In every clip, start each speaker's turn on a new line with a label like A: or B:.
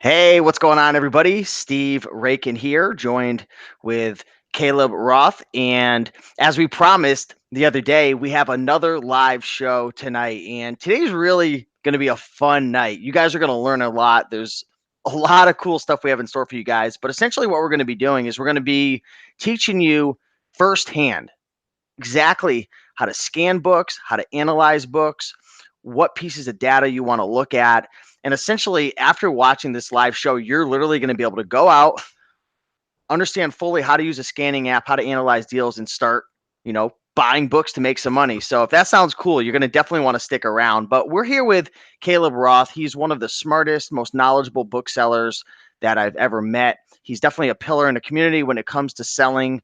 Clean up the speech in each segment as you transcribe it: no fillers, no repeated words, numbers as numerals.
A: Hey, what's going on, everybody? Steve Raiken here, joined with Caleb Roth. And as we promised the other day, we have another live show tonight. And today's really going to be a fun night. You guys are going to learn a lot. There's a lot of cool stuff we have in store for you guys. But essentially, what we're going to be doing is we're going to be teaching you firsthand exactly how to scan books, how to analyze books, what pieces of data you want to look at. And essentially, after watching this live show, you're literally going to be able to go out, understand fully how to use a scanning app, how to analyze deals, and start, buying books to make some money. So if that sounds cool, you're going to definitely want to stick around. But we're here with Caleb Roth. He's one of the smartest, most knowledgeable booksellers that I've ever met. He's definitely a pillar in the community when it comes to selling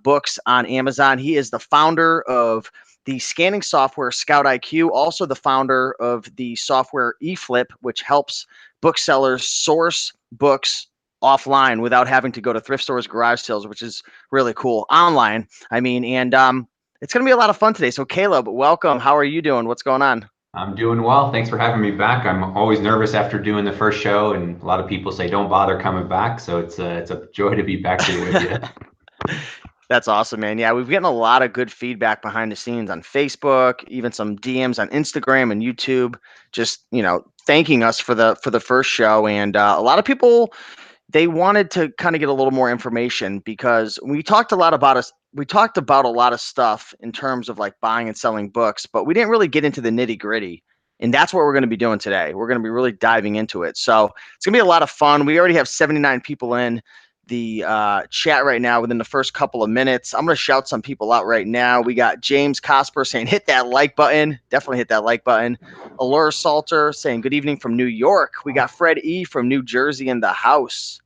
A: books on Amazon. He is the founder of the scanning software Scout IQ, also the founder of the software eFLIP, which helps booksellers source books offline without having to go to thrift stores, garage sales, which is really cool. Online, I mean, and it's going to be a lot of fun today. So Caleb, welcome. How are you doing? What's going on?
B: I'm doing well. Thanks for having me back. I'm always nervous after doing the first show, and a lot of people say don't bother coming back. So it's a joy to be back here with you.
A: That's awesome, man. Yeah, we've gotten a lot of good feedback behind the scenes on Facebook, even some DMs on Instagram and YouTube, just thanking us for the first show. And a lot of people, they wanted to kind of get a little more information because we talked a lot about us. We talked about a lot of stuff in terms of like buying and selling books, but we didn't really get into the nitty gritty. And that's what we're going to be doing today. We're going to be really diving into it. So it's going to be a lot of fun. We already have 79 people in the chat right now within the first couple of minutes. I'm going to shout some people out right now. We got James Cosper saying, hit that like button. Definitely hit that like button. Allure Salter saying, good evening from New York. We got Fred E from New Jersey in the house.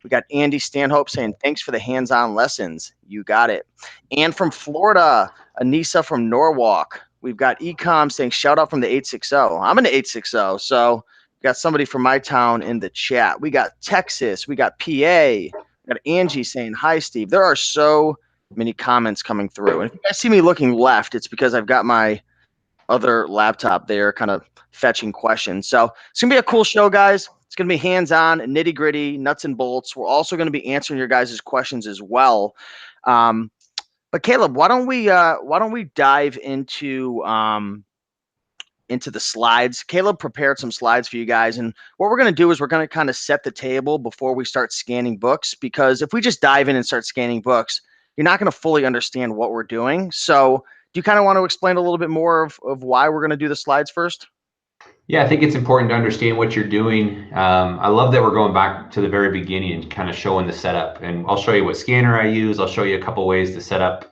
A: We got Andy Stanhope saying, thanks for the hands-on lessons. You got it. And from Florida, Anissa from Norwalk. We've got Ecom saying, shout out from the 860. I'm in the 860, so we got somebody from my town in the chat. We got Texas. We got PA. We got Angie saying, hi, Steve. There are so many comments coming through. And if you guys see me looking left, it's because I've got my other laptop there kind of fetching questions. So it's going to be a cool show, guys. It's going to be hands-on, nitty-gritty, nuts and bolts. We're also going to be answering your guys' questions as well. But Caleb, why don't we dive into the slides? Caleb prepared some slides for you guys, and what we're going to do is we're going to kind of set the table before we start scanning books, because if we just dive in and start scanning books, you're not going to fully understand what we're doing. So do you kind of want to explain a little bit more of why we're going to do the slides first?
B: Yeah, I think it's important to understand what you're doing. I love that we're going back to the very beginning and kind of showing the setup. And I'll show you what scanner I use. I'll show you a couple ways to set up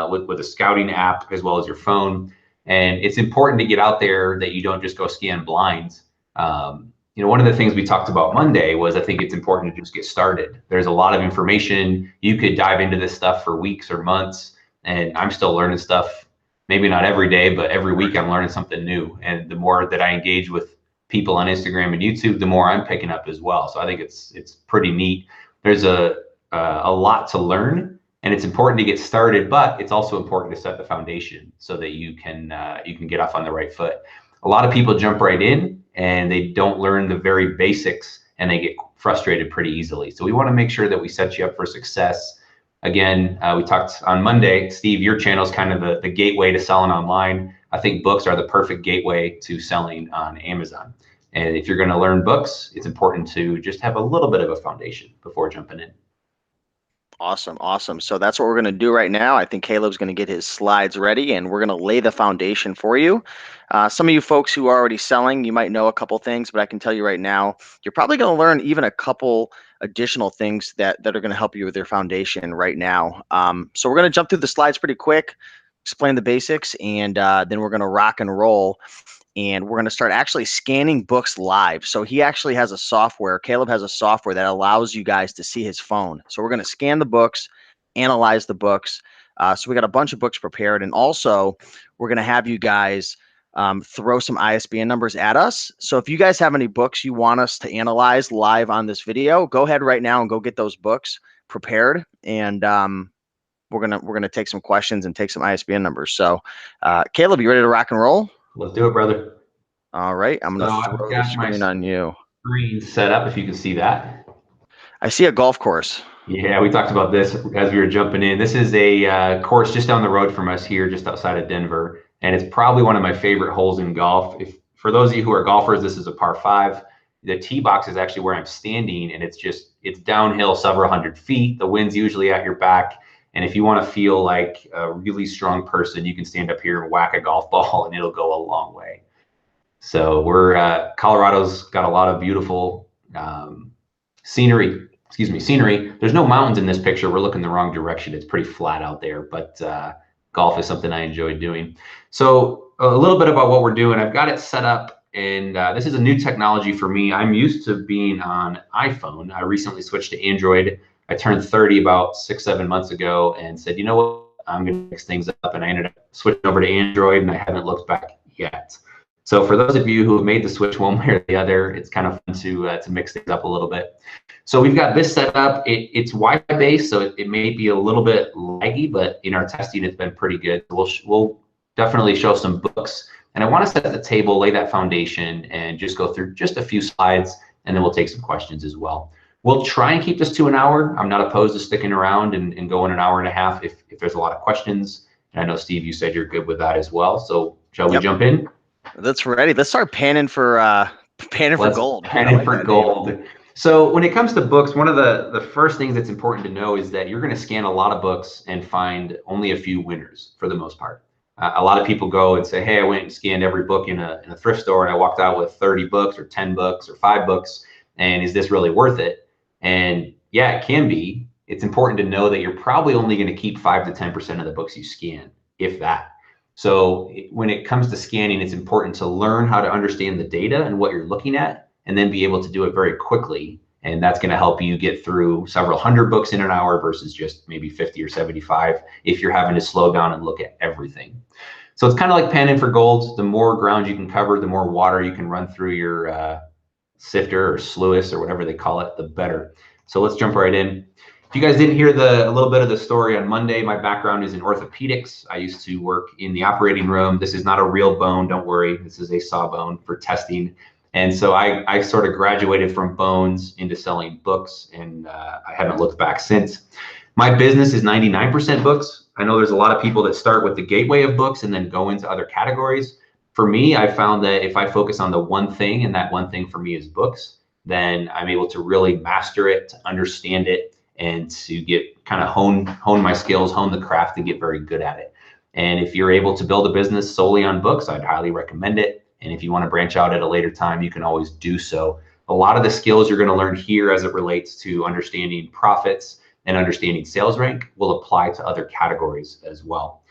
B: with a scouting app as well as your phone. And it's important to get out there that you don't just go scan blinds. One of the things we talked about Monday was I think it's important to just get started. There's a lot of information. You could dive into this stuff for weeks or months, and I'm still learning stuff. Maybe not every day, but every week I'm learning something new. And the more that I engage with people on Instagram and YouTube, the more I'm picking up as well. So I think it's pretty neat. There's a lot to learn, and it's important to get started, but it's also important to set the foundation so that you can get off on the right foot. A lot of people jump right in and they don't learn the very basics, and they get frustrated pretty easily. So we want to make sure that we set you up for success. Again, we talked on Monday, Steve, your channel is kind of the gateway to selling online. I think books are the perfect gateway to selling on Amazon. And if you're going to learn books, it's important to just have a little bit of a foundation before jumping in.
A: Awesome. Awesome. So that's what we're going to do right now. I think Caleb's going to get his slides ready, and we're going to lay the foundation for you. Some of you folks who are already selling, you might know a couple things, but I can tell you right now, you're probably going to learn even a couple additional things that are going to help you with your foundation right now. So we're going to jump through the slides pretty quick, explain the basics, and then we're going to rock and roll. And we're going to start actually scanning books live. So he actually has a software. Caleb has a software that allows you guys to see his phone. So we're going to scan the books, analyze the books. So we got a bunch of books prepared. And also, we're going to have you guys throw some ISBN numbers at us. So if you guys have any books you want us to analyze live on this video, go ahead right now and go get those books prepared. And we're gonna take some questions and take some ISBN numbers. So Caleb, you ready to rock and roll?
B: Let's do it, brother.
A: All right, I'm
B: So
A: going to
B: I've
A: throw the
B: got my
A: screen on you.
B: screen set up, if you can see that.
A: I see a golf course.
B: Yeah, we talked about this as we were jumping in. This is a course just down the road from us here, just outside of Denver, and it's probably one of my favorite holes in golf. If for those of you who are golfers, this is a par 5. The tee box is actually where I'm standing, and it's downhill several hundred feet. The wind's usually at your back, and if you want to feel like a really strong person, you can stand up here and whack a golf ball, and it'll go a long way. So we're Colorado's got a lot of beautiful scenery. Scenery. There's no mountains in this picture. We're looking the wrong direction. It's pretty flat out there, but golf is something I enjoy doing. So a little bit about what we're doing. I've got it set up, and this is a new technology for me. I'm used to being on iPhone. I recently switched to Android. I turned 30 about 6-7 months ago and said, you know what, I'm going to mix things up. And I ended up switching over to Android, and I haven't looked back yet. So for those of you who have made the switch one way or the other, it's kind of fun to mix things up a little bit. So we've got this set up. It's Wi-Fi based, so it may be a little bit laggy, but in our testing, it's been pretty good. We'll definitely show some books. And I want to set the table, lay that foundation, and just go through just a few slides, and then we'll take some questions as well. We'll try and keep this to an hour. I'm not opposed to sticking around and going an hour and a half if there's a lot of questions. And I know, Steve, you said you're good with that as well. So shall we jump in?
A: That's ready. Let's start panning for gold.
B: Panning for gold. So when it comes to books, one of the first things that's important to know is that you're going to scan a lot of books and find only a few winners for the most part. A lot of people go and say, hey, I went and scanned every book in a thrift store, and I walked out with 30 books or 10 books or 5 books. And is this really worth it? And yeah, it can be. It's important to know that you're probably only going to keep 5 to 10% of the books you scan, if that. So when it comes to scanning, it's important to learn how to understand the data and what you're looking at, and then be able to do it very quickly. And that's going to help you get through several hundred books in an hour versus just maybe 50 or 75 if you're having to slow down and look at everything. So it's kind of like panning for gold. The more ground you can cover, the more water you can run through your sifter or sluice or whatever they call it, the better. So let's jump right in. If you guys didn't hear a little bit of the story on Monday, my background is in orthopedics. I used to work in the operating room. This is not a real bone, don't worry. This is a sawbone for testing. And so I sort of graduated from bones into selling books, and I haven't looked back since. My business is 99% books. I know there's a lot of people that start with the gateway of books and then go into other categories. For me, I found that if I focus on the one thing, and that one thing for me is books, then I'm able to really master it, to understand it, and to get kind of hone my skills, hone the craft, and get very good at it. And if you're able to build a business solely on books, I'd highly recommend it. And if you want to branch out at a later time, you can always do so. A lot of the skills you're going to learn here as it relates to understanding profits and understanding sales rank will apply to other categories as well.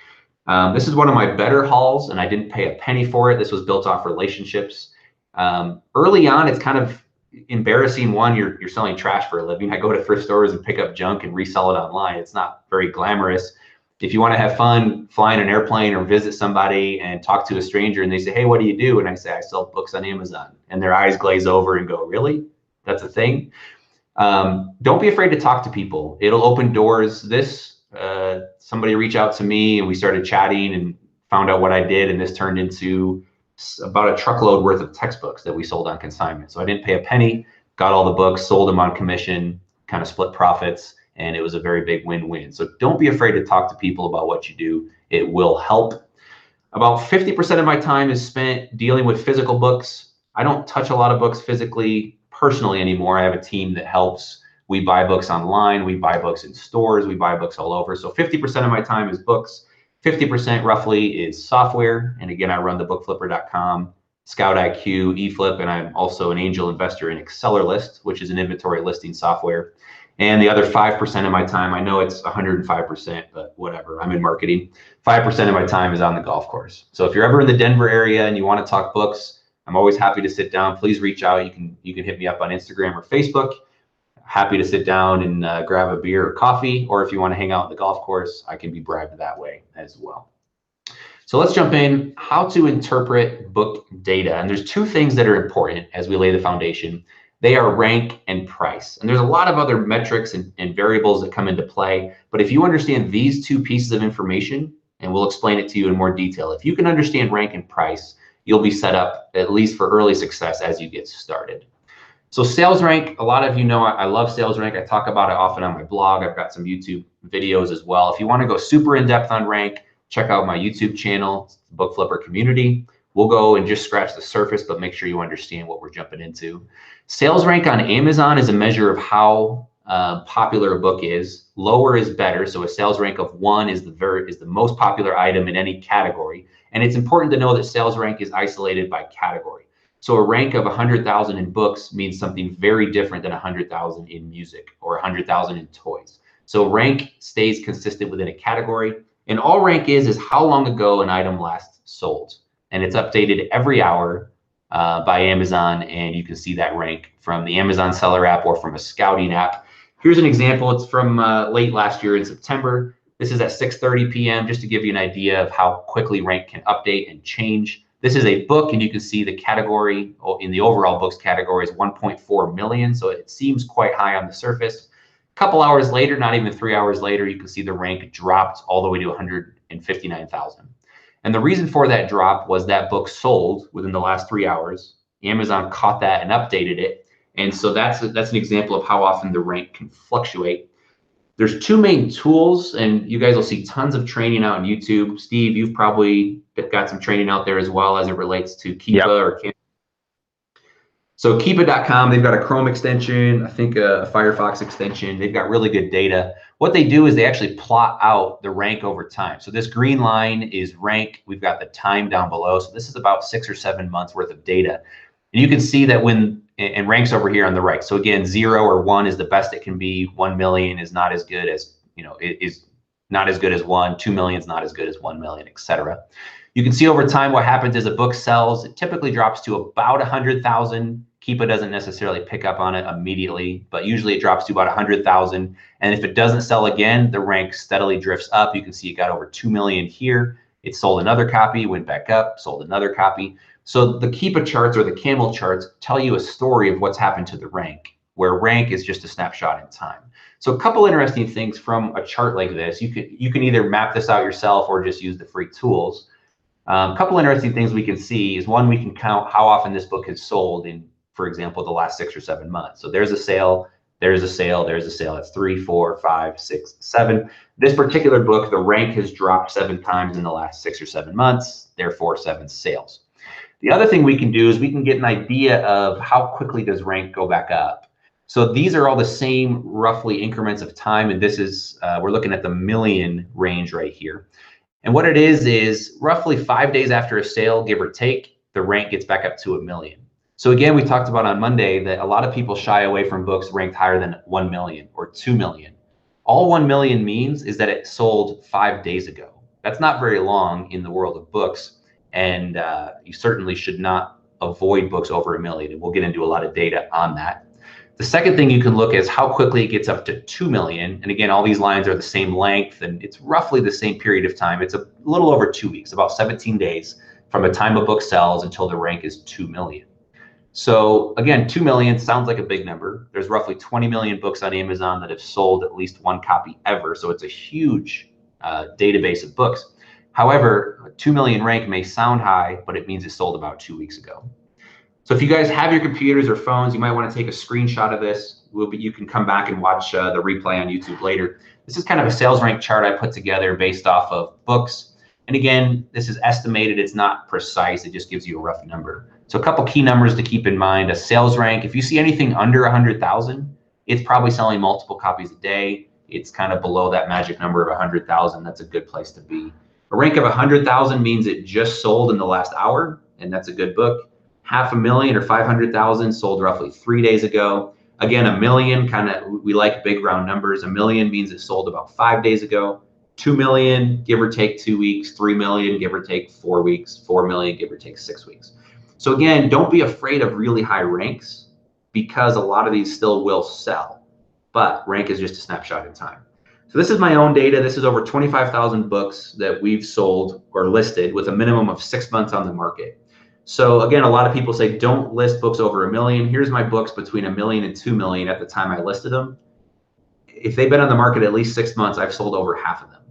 B: This is one of my better hauls, and I didn't pay a penny for it. This was built off relationships. Early on, it's kind of embarrassing. One, you're selling trash for a living. I go to thrift stores and pick up junk and resell it online. It's not very glamorous. If you want to have fun flying an airplane or visit somebody and talk to a stranger and they say, hey, what do you do? And I say, I sell books on Amazon. And their eyes glaze over and go, really? That's a thing? Don't be afraid to talk to people. It'll open doors. Somebody reached out to me and we started chatting and found out what I did. And this turned into about a truckload worth of textbooks that we sold on consignment. So I didn't pay a penny, got all the books, sold them on commission, kind of split profits. And it was a very big win-win. So don't be afraid to talk to people about what you do. It will help. About 50% of my time is spent dealing with physical books. I don't touch a lot of books physically, personally anymore. I have a team that helps. We buy books online. We buy books in stores. We buy books all over. So 50% of my time is books. 50% roughly is software. And again, I run the bookflipper.com, Scout IQ, eFLIP, and I'm also an angel investor in Accelerlist, which is an inventory listing software. And the other 5% of my time, I know it's 105%, but whatever, I'm in marketing. 5% of my time is on the golf course. So if you're ever in the Denver area and you want to talk books, I'm always happy to sit down. Please reach out. You can hit me up on Instagram or Facebook. Happy to sit down and grab a beer or coffee. Or if you want to hang out at the golf course, I can be bribed that way as well. So let's jump in. How to interpret book data. And there's two things that are important as we lay the foundation. They are rank and price. And there's a lot of other metrics and variables that come into play. But if you understand these two pieces of information, and we'll explain it to you in more detail, if you can understand rank and price, you'll be set up at least for early success as you get started. So sales rank, a lot of you know I love sales rank. I talk about it often on my blog. I've got some YouTube videos as well. If you want to go super in depth on rank, check out my YouTube channel, Book Flipper Community. We'll go and just scratch the surface, but make sure you understand what we're jumping into. Sales rank on Amazon is a measure of how popular a book is. Lower is better. So a sales rank of 1 is the most popular item in any category. And it's important to know that sales rank is isolated by category. So a rank of 100,000 in books means something very different than 100,000 in music or 100,000 in toys. So rank stays consistent within a category. And all rank is how long ago an item last sold. And it's updated every hour by Amazon. And you can see that rank from the Amazon seller app or from a scouting app. Here's an example. It's from late last year in September. This is at 6:30 p.m. just to give you an idea of how quickly rank can update and change. This is a book, and you can see the category in the overall books category is 1.4 million. So it seems quite high on the surface. A couple hours later, not even 3 hours later, you can see the rank dropped all the way to 159,000. And the reason for that drop was that book sold within the last 3 hours. Amazon caught that and updated it. And so that's an example of how often the rank can fluctuate. There's 2 main tools, and you guys will see tons of training out on YouTube. Steve, you've probably got some training out there as well as it relates to Keepa or Canva. So Keepa.com, they've got a Chrome extension, I think a Firefox extension. They've got really good data. What they do is they actually plot out the rank over time. So this green line is rank. We've got the time down below. So this is about 6 or 7 months worth of data. And you can see that and ranks over here on the right. So again, 0 or 1 is the best it can be. 1 million is not as good as, it is not as good as 1. 2 million is not as good as 1 million, etc. You can see over time what happens is a book sells. It typically drops to about 100,000. Keepa doesn't necessarily pick up on it immediately, but usually it drops to about 100,000. And if it doesn't sell again, the rank steadily drifts up. You can see it got over 2 million here. It sold another copy, went back up, sold another copy. So the Keepa charts or the camel charts tell you a story of what's happened to the rank, where rank is just a snapshot in time. So a couple interesting things from a chart like this. You can either map this out yourself or just use the free tools. A couple interesting things we can see is, one, we can count how often this book has sold in, for example, the last 6 or 7 months. So there's a sale, there's a sale, there's a sale. That's 3, 4, 5, 6, 7. This particular book, the rank has dropped 7 times in the last 6 or 7 months, therefore 7 sales. The other thing we can do is we can get an idea of how quickly does rank go back up. So these are all the same roughly increments of time, and this is, we're looking at the million range right here. And what it is roughly 5 days after a sale, give or take, the rank gets back up to 1 million. So again, we talked about on Monday that a lot of people shy away from books ranked higher than 1 million or 2 million. All 1 million means is that it sold 5 days ago. That's not very long in the world of books. And you certainly should not avoid books over 1 million. And we'll get into a lot of data on that. The second thing you can look at is how quickly it gets up to 2 million. And again, all these lines are the same length, and it's roughly the same period of time. It's a little over 2 weeks, about 17 days from the time a book sells until the rank is 2 million. So again, 2 million sounds like a big number. There's roughly 20 million books on Amazon that have sold at least 1 copy ever. So it's a huge database of books. However, 2 million rank may sound high, but it means it sold about 2 weeks ago. So if you guys have your computers or phones, you might want to take a screenshot of this. You can come back and watch the replay on YouTube later. This is kind of a sales rank chart I put together based off of books. And again, this is estimated. It's not precise. It just gives you a rough number. So a couple key numbers to keep in mind. A sales rank, if you see anything under 100,000, it's probably selling multiple copies a day. It's kind of below that magic number of 100,000. That's a good place to be. A rank of 100,000 means it just sold in the last hour, and that's a good book. 500,000 or 500,000 sold roughly 3 days ago. Again, 1 million, we like big round numbers. 1 million means it sold about 5 days ago. 2 million, give or take 2 weeks. 3 million, give or take 4 weeks. 4 million, give or take 6 weeks. So again, don't be afraid of really high ranks, because a lot of these still will sell, but rank is just a snapshot in time. So this is my own data. This is over 25,000 books that we've sold or listed with a minimum of 6 months on the market. So again, a lot of people say don't list books over 1 million. Here's my books between 1 million and 2 million at the time I listed them. If they've been on the market at least 6 months, I've sold over half of them.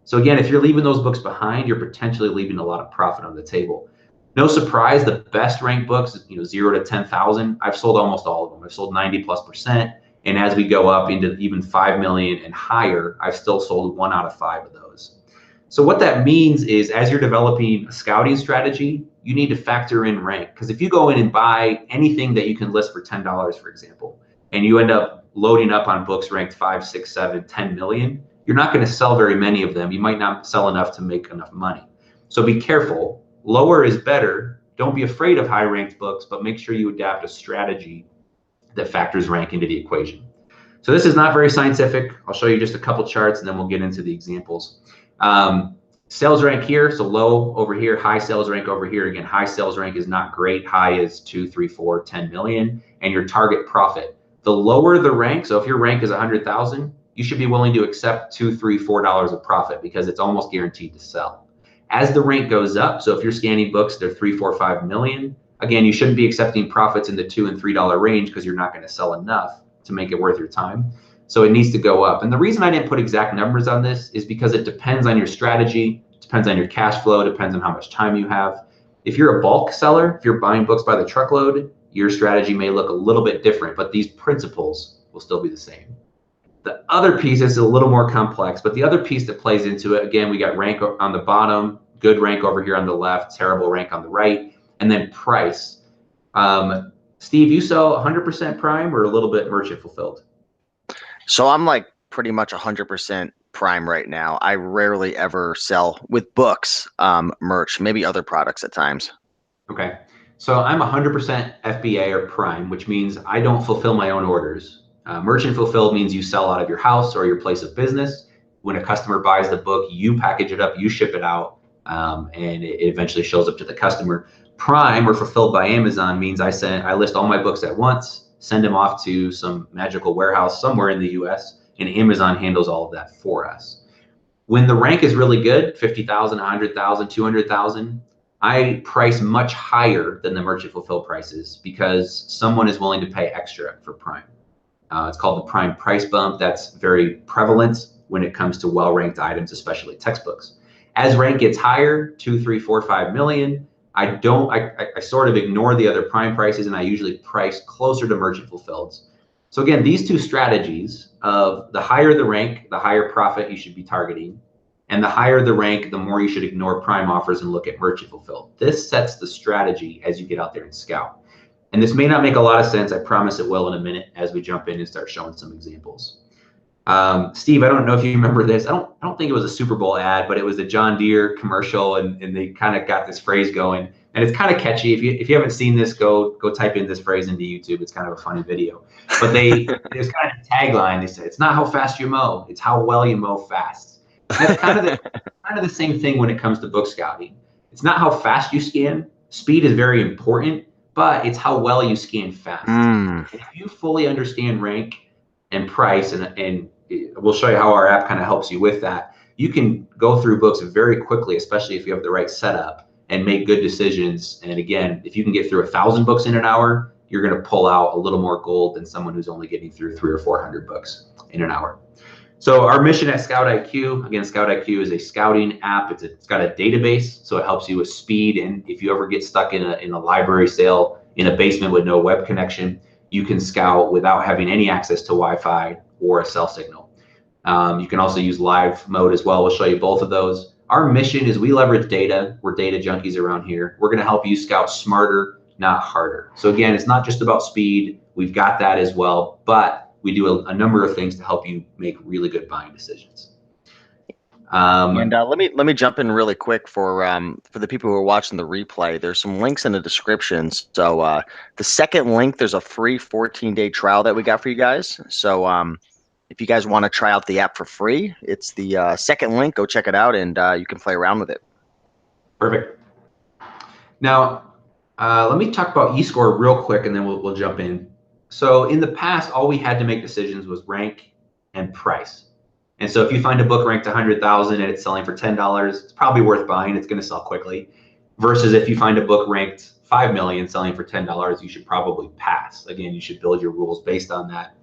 B: So again, if you're leaving those books behind, you're potentially leaving a lot of profit on the table. No surprise, the best ranked books, 0 to 10,000, I've sold almost all of them. I've sold 90+%. And as we go up into even 5 million and higher, I've still sold 1 out of 5 of those. So what that means is as you're developing a scouting strategy, you need to factor in rank. Because if you go in and buy anything that you can list for $10, for example, and you end up loading up on books ranked 5, 6, 7, 10 million, you're not going to sell very many of them. You might not sell enough to make enough money. So be careful. Lower is better. Don't be afraid of high ranked books, but make sure you adapt a strategy that factors rank into the equation. So this is not very scientific. I'll show you just a couple charts and then we'll get into the examples. Sales rank here, so low over here, high sales rank over here. Again, high sales rank is not great. High is 2, 3, 4, 10 million, and your target profit. The lower the rank, so if your rank is 100,000, you should be willing to accept $2, $3, $4 of profit because it's almost guaranteed to sell. As the rank goes up, so if you're scanning books, they're 3, 4, 5 million. Again, you shouldn't be accepting profits in the $2 and $3 range because you're not going to sell enough to make it worth your time. So it needs to go up. And the reason I didn't put exact numbers on this is because it depends on your strategy, depends on your cash flow, depends on how much time you have. If you're a bulk seller, if you're buying books by the truckload, your strategy may look a little bit different, but these principles will still be the same. The other piece is a little more complex, but the other piece that plays into it, again, we got rank on the bottom, good rank over here on the left, terrible rank on the right, and then price. Steve, you sell 100% prime or a little bit merchant fulfilled?
A: So I'm like pretty much 100% prime right now. I rarely ever sell with books, merch, maybe other products at times.
B: Okay. So I'm 100% FBA or prime, which means I don't fulfill my own orders. Merchant fulfilled means you sell out of your house or your place of business. When a customer buys the book, you package it up, you ship it out, and it eventually shows up to the customer. Prime or fulfilled by Amazon means I list all my books at once, send them off to some magical warehouse somewhere in the US, and Amazon handles all of that for us. When the rank is really good, 50,000, 100,000, 200,000, I price much higher than the merchant fulfilled prices because someone is willing to pay extra for Prime. It's called the Prime price bump. That's very prevalent when it comes to well-ranked items, especially textbooks. As rank gets higher, 2, 3, 4, 5 million, I sort of ignore the other Prime prices and I usually price closer to merchant fulfilled. So again, these two strategies of the higher the rank, the higher profit you should be targeting, and the higher the rank, the more you should ignore Prime offers and look at merchant fulfilled. This sets the strategy as you get out there and scout. And this may not make a lot of sense. I promise it will in a minute as we jump in and start showing some examples. Steve, I don't know if you remember this. I don't think it was a Super Bowl ad, but it was a John Deere commercial, and they kind of got this phrase going. And it's kind of catchy. If you haven't seen this, go type in this phrase into YouTube. It's kind of a funny video. But there's kind of a tagline. They say, "It's not how fast you mow, it's how well you mow fast." And that's kind of the same thing when it comes to book scouting. It's not how fast you scan. Speed is very important, but it's how well you scan fast. If you fully understand rank and price, and we'll show you how our app kind of helps you with that, you can go through books very quickly, especially if you have the right setup, and make good decisions. And again, if you can get through 1,000 books in an hour, you're going to pull out a little more gold than someone who's only getting through 300 or 400 books in an hour. So our mission at Scout IQ, again, Scout IQ is a scouting app. It's got a database, so it helps you with speed. And if you ever get stuck in a library sale in a basement with no web connection, you can scout without having any access to Wi-Fi or a cell signal. You can also use live mode as well. We'll show you both of those. Our mission is we leverage data. We're data junkies around here. We're going to help you scout smarter, not harder. So again, it's not just about speed. We've got that as well, but we do a number of things to help you make really good buying decisions.
A: And let me jump in really quick for the people who are watching the replay. There's some links in the description. So the second link, there's a free 14-day trial that we got for you guys. So if you guys want to try out the app for free, it's the second link. Go check it out, and you can play around with it.
B: Perfect. Now, let me talk about eScore real quick, and then we'll jump in. So in the past, all we had to make decisions was rank and price. And so if you find a book ranked 100,000 and it's selling for $10, it's probably worth buying. It's going to sell quickly. Versus if you find a book ranked 5 million selling for $10, you should probably pass. Again, you should build your rules based on that.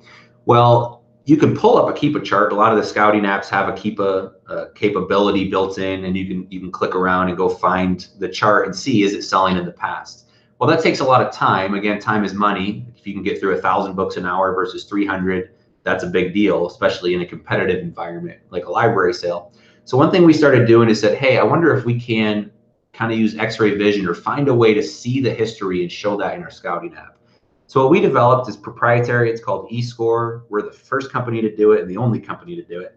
B: Well, You can pull up a Keepa chart. A lot of the scouting apps have a Keepa capability built in, and you can click around and go find the chart and see, is it selling in the past? Well, that takes a lot of time. Again, time is money. If you can get through 1,000 books an hour versus 300, that's a big deal, especially in a competitive environment like a library sale. So one thing we started doing is said, hey, I wonder if we can kind of use X-ray vision or find a way to see the history and show that in our scouting app. So what we developed is proprietary. It's called eScore. We're the first company to do it and the only company to do it.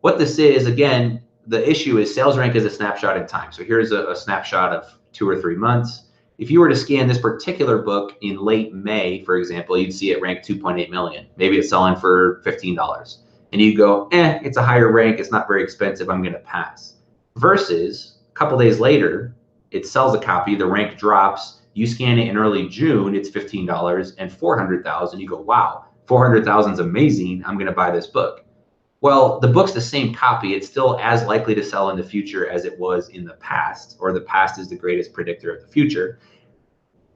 B: What this is, again, the issue is sales rank is a snapshot in time. So here's a snapshot of 2 or 3 months. If you were to scan this particular book in late May, for example, you'd see it ranked 2.8 million. Maybe it's selling for $15. And you go, it's a higher rank. It's not very expensive. I'm going to pass. Versus a couple days later, it sells a copy. The rank drops. You scan it in early June, it's $15 and 400,000. You go, wow, 400,000 is amazing. I'm going to buy this book. Well, the book's the same copy. It's still as likely to sell in the future as it was in the past, or the past is the greatest predictor of the future.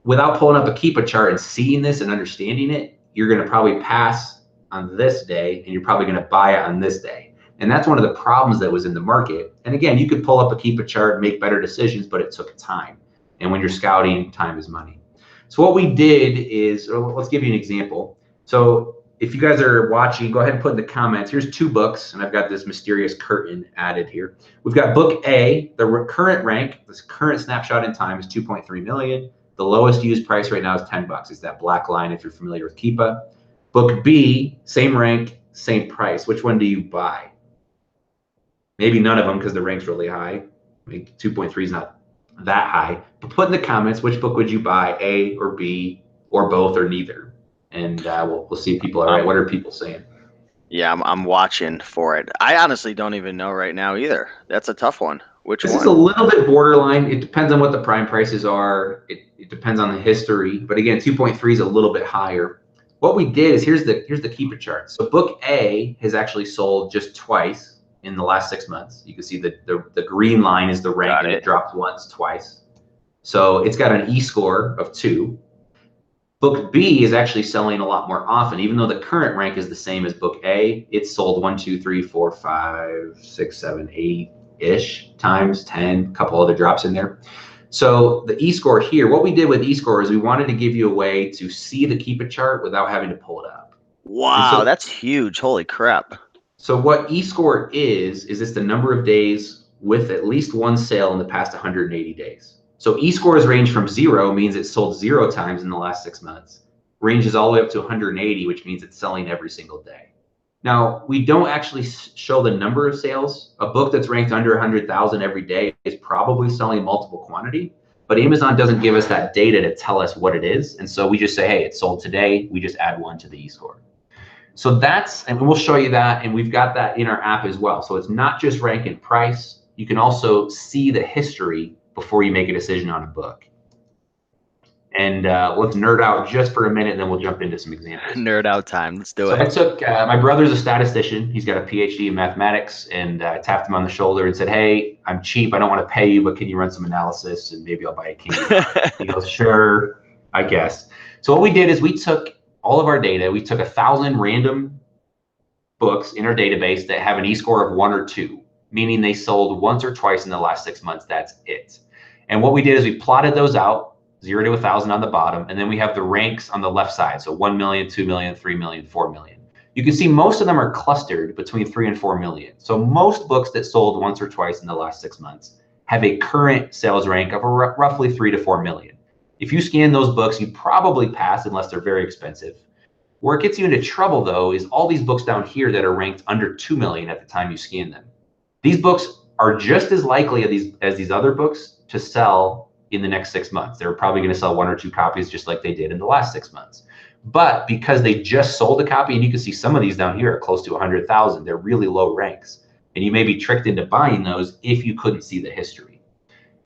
B: Without pulling up a Keepa chart and seeing this and understanding it, you're going to probably pass on this day and you're probably going to buy it on this day. And that's one of the problems that was in the market. And again, you could pull up a Keepa chart and make better decisions, but it took time. And when you're scouting, time is money. So what we did is, let's give you an example. So if you guys are watching, go ahead and put in the comments. Here's 2 books, and I've got this mysterious curtain added here. We've got book A, the current rank, this current snapshot in time is 2.3 million. The lowest used price right now is $10. It's that black line if you're familiar with Keepa. Book B, same rank, same price. Which one do you buy? Maybe none of them because the rank's really high. I mean, 2.3 is not that high. But put in the comments, which book would you buy, A or B, or both, or neither? And we'll see if people are right. What are people saying?
A: Yeah, I'm watching for it. I honestly don't even know right now either. That's a tough one. Which one?
B: This is a little bit borderline. It depends on what the prime prices are. It depends on the history. But again, 2.3 is a little bit higher. What we did is here's the Keepa chart. So book A has actually sold just twice in the last 6 months. You can see the green line is the rank, and it dropped once, twice. So it's got an E-score of 2. Book B is actually selling a lot more often. Even though the current rank is the same as book A, it's sold 1, 2, 3, 4, 5, 6, 7, 8-ish times, 10, a couple other drops in there. So the E-score here, what we did with E-score is we wanted to give you a way to see the Keepa chart without having to pull it up.
A: Wow, that's huge. Holy crap.
B: So what E-score is it's the number of days with at least one sale in the past 180 days. So E-scores range from 0, means it's sold 0 times in the last 6 months. Ranges all the way up to 180, which means it's selling every single day. Now, we don't actually show the number of sales. A book that's ranked under 100,000 every day is probably selling multiple quantity, but Amazon doesn't give us that data to tell us what it is. And so we just say, hey, it's sold today. We just add 1 to the E-score. So and we'll show you that, and we've got that in our app as well. So it's not just rank and price. You can also see the history before you make a decision on a book. And let's nerd out just for a minute, and then we'll jump into some examples.
A: Nerd out time. Let's do it.
B: So I took, my brother's a statistician. He's got a PhD in mathematics, and I tapped him on the shoulder and said, hey, I'm cheap. I don't want to pay you, but can you run some analysis, and maybe I'll buy a candy. He goes, sure, I guess. So what we did is we took all of our data. We took 1,000 random books in our database that have an E-score of 1 or 2, meaning they sold once or twice in the last 6 months. That's it. And what we did is we plotted those out, 0 to 1,000 on the bottom, and then we have the ranks on the left side. So 1 million, 2 million, 3 million, 4 million. You can see most of them are clustered between 3 and 4 million. So most books that sold once or twice in the last 6 months have a current sales rank of roughly 3 to 4 million. If you scan those books, you probably pass unless they're very expensive. Where it gets you into trouble, though, is all these books down here that are ranked under 2 million at the time you scan them. These books are just as likely as these other books to sell in the next 6 months. They're probably going to sell 1 or 2 copies just like they did in the last 6 months. But because they just sold a copy, and you can see some of these down here are close to 100,000, they're really low ranks. And you may be tricked into buying those if you couldn't see the history.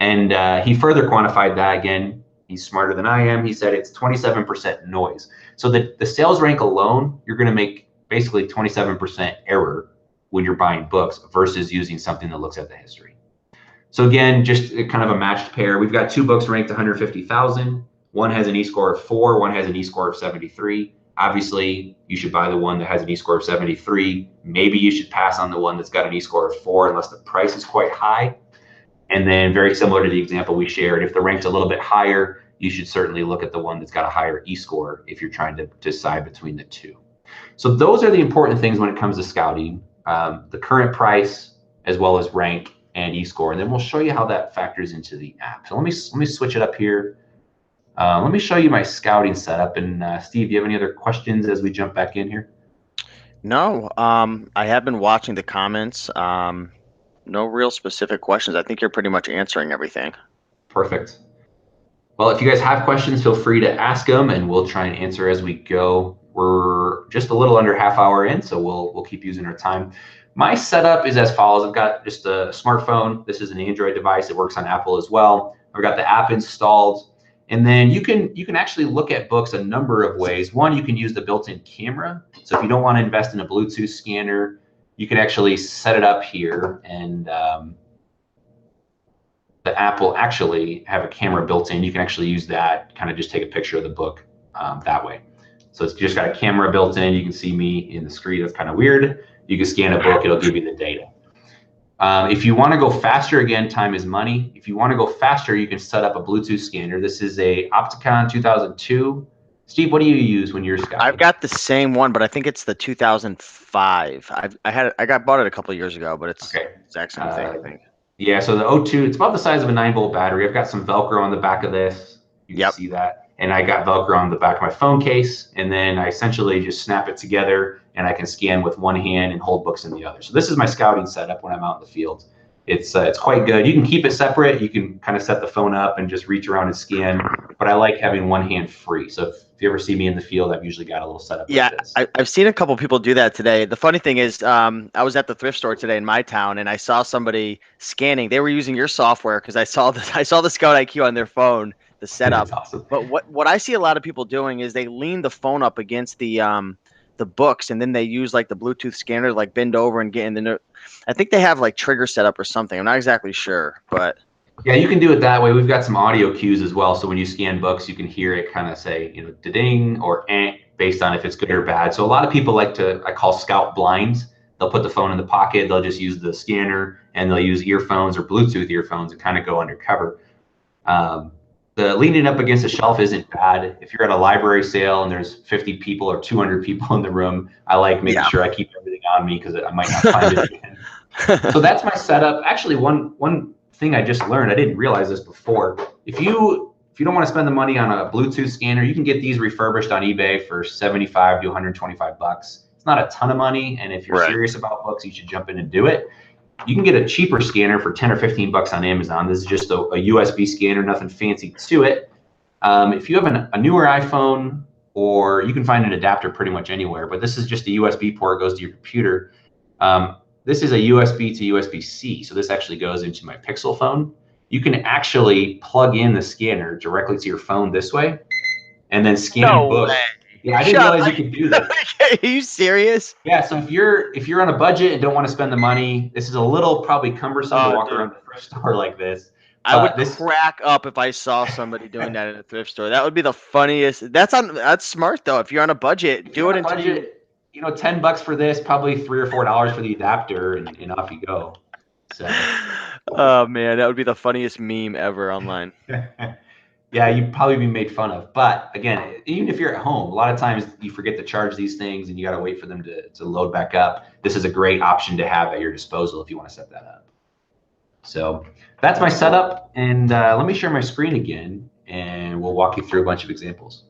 B: And he further quantified that. Again, he's smarter than I am. He said it's 27% noise. So the sales rank alone, you're going to make basically 27% error when you're buying books versus using something that looks at the history. So again, just kind of a matched pair. We've got 2 books ranked 150,000. One has an E-score of 4, one has an E-score of 73. Obviously, you should buy the one that has an e-score of 73. Maybe you should pass on the one that's got an e-score of 4 unless the price is quite high. And then very similar to the example we shared, if the rank's a little bit higher, you should certainly look at the one that's got a higher e-score if you're trying to decide between the two. So those are the important things when it comes to scouting, the current price as well as rank and e-score. And then we'll show you how that factors into the app. So let me switch it up here. Let me show you my scouting setup. And Steve, do you have any other questions as we jump back in here?
A: No, I have been watching the comments. No real specific questions. I think you're pretty much answering everything.
B: Perfect. Well, if you guys have questions, feel free to ask them and we'll try and answer as we go. We're just a little under half hour in, so we'll keep using our time. My setup is as follows. I've got just a smartphone. This is an Android device. It works on Apple as well. I've got the app installed. And then you can actually look at books a number of ways. One, you can use the built-in camera. So if you don't want to invest in a Bluetooth scanner, you can actually set it up here, and the app will actually have a camera built in. You can actually use that, kind of just take a picture of the book that way. So it's just got a camera built in. You can see me in the screen. That's kind of weird. You can scan a book. It'll give you the data. If you want to go faster, again, time is money. If you want to go faster, you can set up a Bluetooth scanner. This is a Opticon 2002. Steve, what do you use when you're scouting?
A: I've got the same one, but I think it's the 2005. I bought it a couple of years ago, but it's
B: okay.
A: The exact same thing, I think.
B: Yeah, so the O2, it's about the size of a 9-volt battery. I've got some Velcro on the back of this. You can see that. And I got Velcro on the back of my phone case. And then I essentially just snap it together and I can scan with one hand and hold books in the other. So this is my scouting setup when I'm out in the field. It's quite good. You can keep it separate. You can kind of set the phone up and just reach around and scan. But I like having one hand free. So if you ever see me in the field, I've usually got a little setup like this.
A: I've seen a couple people do that today. The funny thing is, I was at the thrift store today in my town, and I saw somebody scanning. They were using your software because I saw the Scout IQ on their phone, the setup.
B: That's awesome.
A: But what I see a lot of people doing is they lean the phone up against the books, and then they use like the Bluetooth scanner, like bend over and get in the. I think they have like trigger setup or something. I'm not exactly sure, but.
B: Yeah, you can do it that way. We've got some audio cues as well. So when you scan books, you can hear it kind of say, da-ding or eh, based on if it's good or bad. So a lot of people like to, I call scout blinds. They'll put the phone in the pocket. They'll just use the scanner and they'll use earphones or Bluetooth earphones and kind of go undercover. The leaning up against a shelf isn't bad. If you're at a library sale and there's 50 people or 200 people in the room, I like making sure I keep everything on me because I might not find it again. So that's my setup. Actually, one thing I just learned, I didn't realize this before. If you don't want to spend the money on a Bluetooth scanner, you can get these refurbished on eBay for 75 to 125 bucks. It's not a ton of money, and if you're serious about books, you should jump in and do it. You can get a cheaper scanner for 10 or 15 bucks on Amazon. This is just a USB scanner, nothing fancy to it. If you have a newer iPhone, or you can find an adapter pretty much anywhere, but this is just a USB port, goes to your computer. This is a USB to USB-C, so this actually goes into my Pixel phone. You can actually plug in the scanner directly to your phone this way, and then scan books. Yeah, I didn't realize you could do that.
A: Are you serious?
B: Yeah, so if you're on a budget and don't want to spend the money, this is a little probably cumbersome to walk around the thrift store like this.
A: I would crack up if I saw somebody doing that in a thrift store. That would be the funniest. That's smart though. If you're on a budget, do it in budget.
B: $10 for this, probably $3 or $4 for the adapter, and off you go. So.
A: Oh man, that would be the funniest meme ever online.
B: Yeah, you'd probably be made fun of. But again, even if you're at home, a lot of times you forget to charge these things and you got to wait for them to load back up. This is a great option to have at your disposal if you want to set that up. So that's my setup. And let me share my screen again, and we'll walk you through a bunch of examples.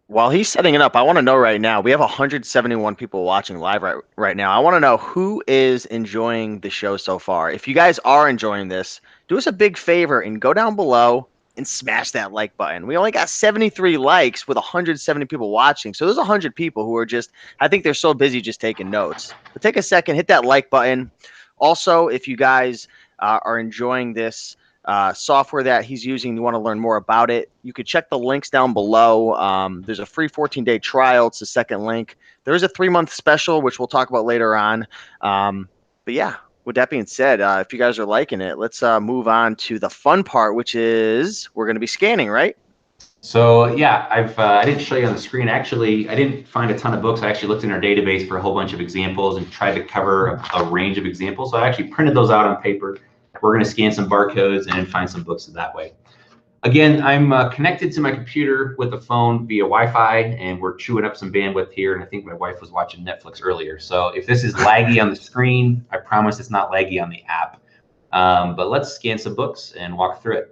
A: While he's setting it up, I want to know right now, we have 171 people watching live right now. I want to know who is enjoying the show so far. If you guys are enjoying this, do us a big favor and go down below and smash that like button. We only got 73 likes with 170 people watching. So there's 100 people who are just, I think they're so busy just taking notes. But take a second, hit that like button. Also, if you guys are enjoying this software that he's using, you want to learn more about it, you could check the links down below. There's a free 14-day trial. It's the second link. There is a 3-month special, which we'll talk about later on. But yeah, with that being said, if you guys are liking it, let's move on to the fun part, which is we're going to be scanning, right?
B: So yeah, I didn't show you on the screen. Actually, I didn't find a ton of books. I actually looked in our database for a whole bunch of examples and tried to cover a range of examples. So I actually printed those out on paper. We're going to scan some barcodes and find some books that way. Again, I'm connected to my computer with the phone via Wi-Fi, and we're chewing up some bandwidth here. And I think my wife was watching Netflix earlier. So if this is laggy on the screen, I promise it's not laggy on the app. But let's scan some books and walk through it.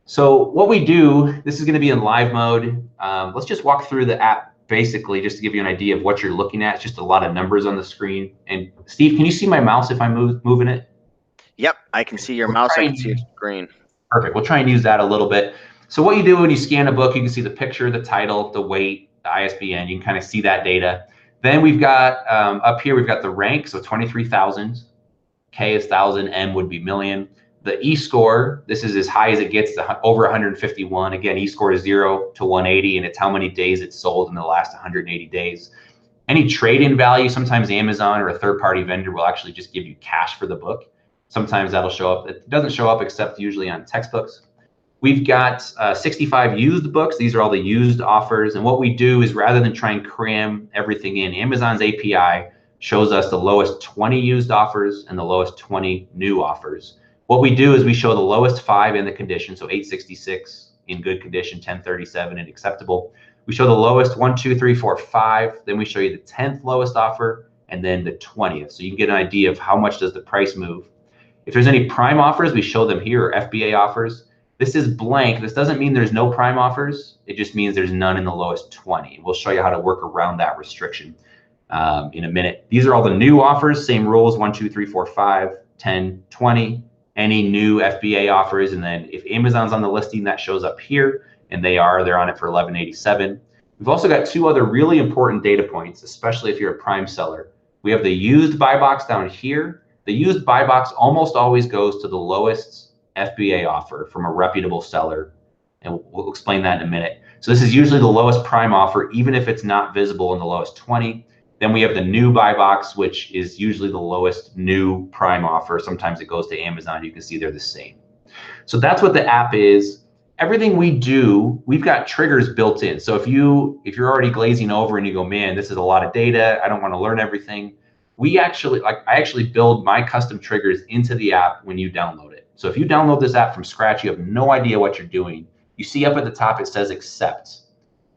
B: So what we do, this is going to be in live mode. Let's just walk through the app basically, just to give you an idea of what you're looking at. It's just a lot of numbers on the screen. And Steve, can you see my mouse if I'm moving it?
A: Yep, I can see your mouse. I can see your screen.
B: Perfect. We'll try and use that a little bit. So what you do when you scan a book, you can see the picture, the title, the weight, the ISBN. You can kind of see that data. Then we've got up here, we've got the rank. So 23,000. K is 1,000. M would be million. The e-score, this is as high as it gets, over 151. Again, e-score is 0 to 180, and it's how many days it's sold in the last 180 days. Any trade-in value, sometimes Amazon or a third-party vendor will actually just give you cash for the book. Sometimes that'll show up. It doesn't show up except usually on textbooks. We've got 65 used books. These are all the used offers. And what we do is rather than try and cram everything in, Amazon's API shows us the lowest 20 used offers and the lowest 20 new offers. What we do is we show the lowest 5 in the condition, so 866 in good condition, 1037 in acceptable. We show the lowest 1, 2, 3, 4, 5. Then we show you the 10th lowest offer and then the 20th. So you can get an idea of how much does the price move. If there's any prime offers, we show them here, or FBA offers. This is blank. This doesn't mean there's no prime offers. It just means there's none in the lowest 20. We'll show you how to work around that restriction in a minute. These are all the new offers, same rules, 1, 2, 3, 4, 5, 10, 20. Any new FBA offers, and then if Amazon's on the listing, that shows up here, and they're on it for $11.87. We've also got 2 other really important data points, especially if you're a prime seller. We have the used buy box down here. The used buy box almost always goes to the lowest FBA offer from a reputable seller, and we'll explain that in a minute. So this is usually the lowest prime offer, even if it's not visible in the lowest 20. Then we have the new buy box, which is usually the lowest new prime offer. Sometimes it goes to Amazon. You can see they're the same. So that's what the app is. Everything we do, we've got triggers built in. So if you're already glazing over and you go, man, this is a lot of data, I don't want to learn everything. I actually build my custom triggers into the app when you download it. So if you download this app from scratch, you have no idea what you're doing. You see up at the top, it says accept.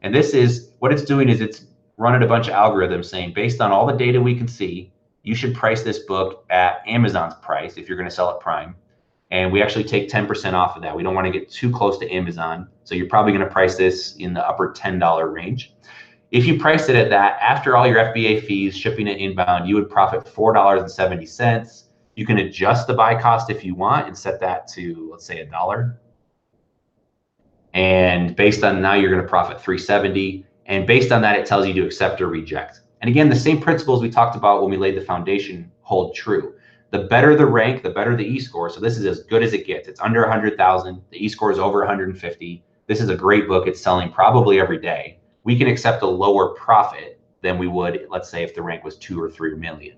B: And this is what it's doing is it's running a bunch of algorithms saying, based on all the data we can see, you should price this book at Amazon's price if you're going to sell it prime. And we actually take 10% off of that. We don't want to get too close to Amazon. So you're probably going to price this in the upper $10 range. If you price it at that, after all your FBA fees, shipping it inbound, you would profit $4.70. You can adjust the buy cost if you want and set that to, let's say, $1. And based on now, you're going to profit $3.70. And based on that, it tells you to accept or reject. And again, the same principles we talked about when we laid the foundation hold true. The better the rank, the better the e-score. So this is as good as it gets. It's under 100,000. The e-score is over 150. This is a great book. It's selling probably every day. We can accept a lower profit than we would, let's say, if the rank was 2 or 3 million.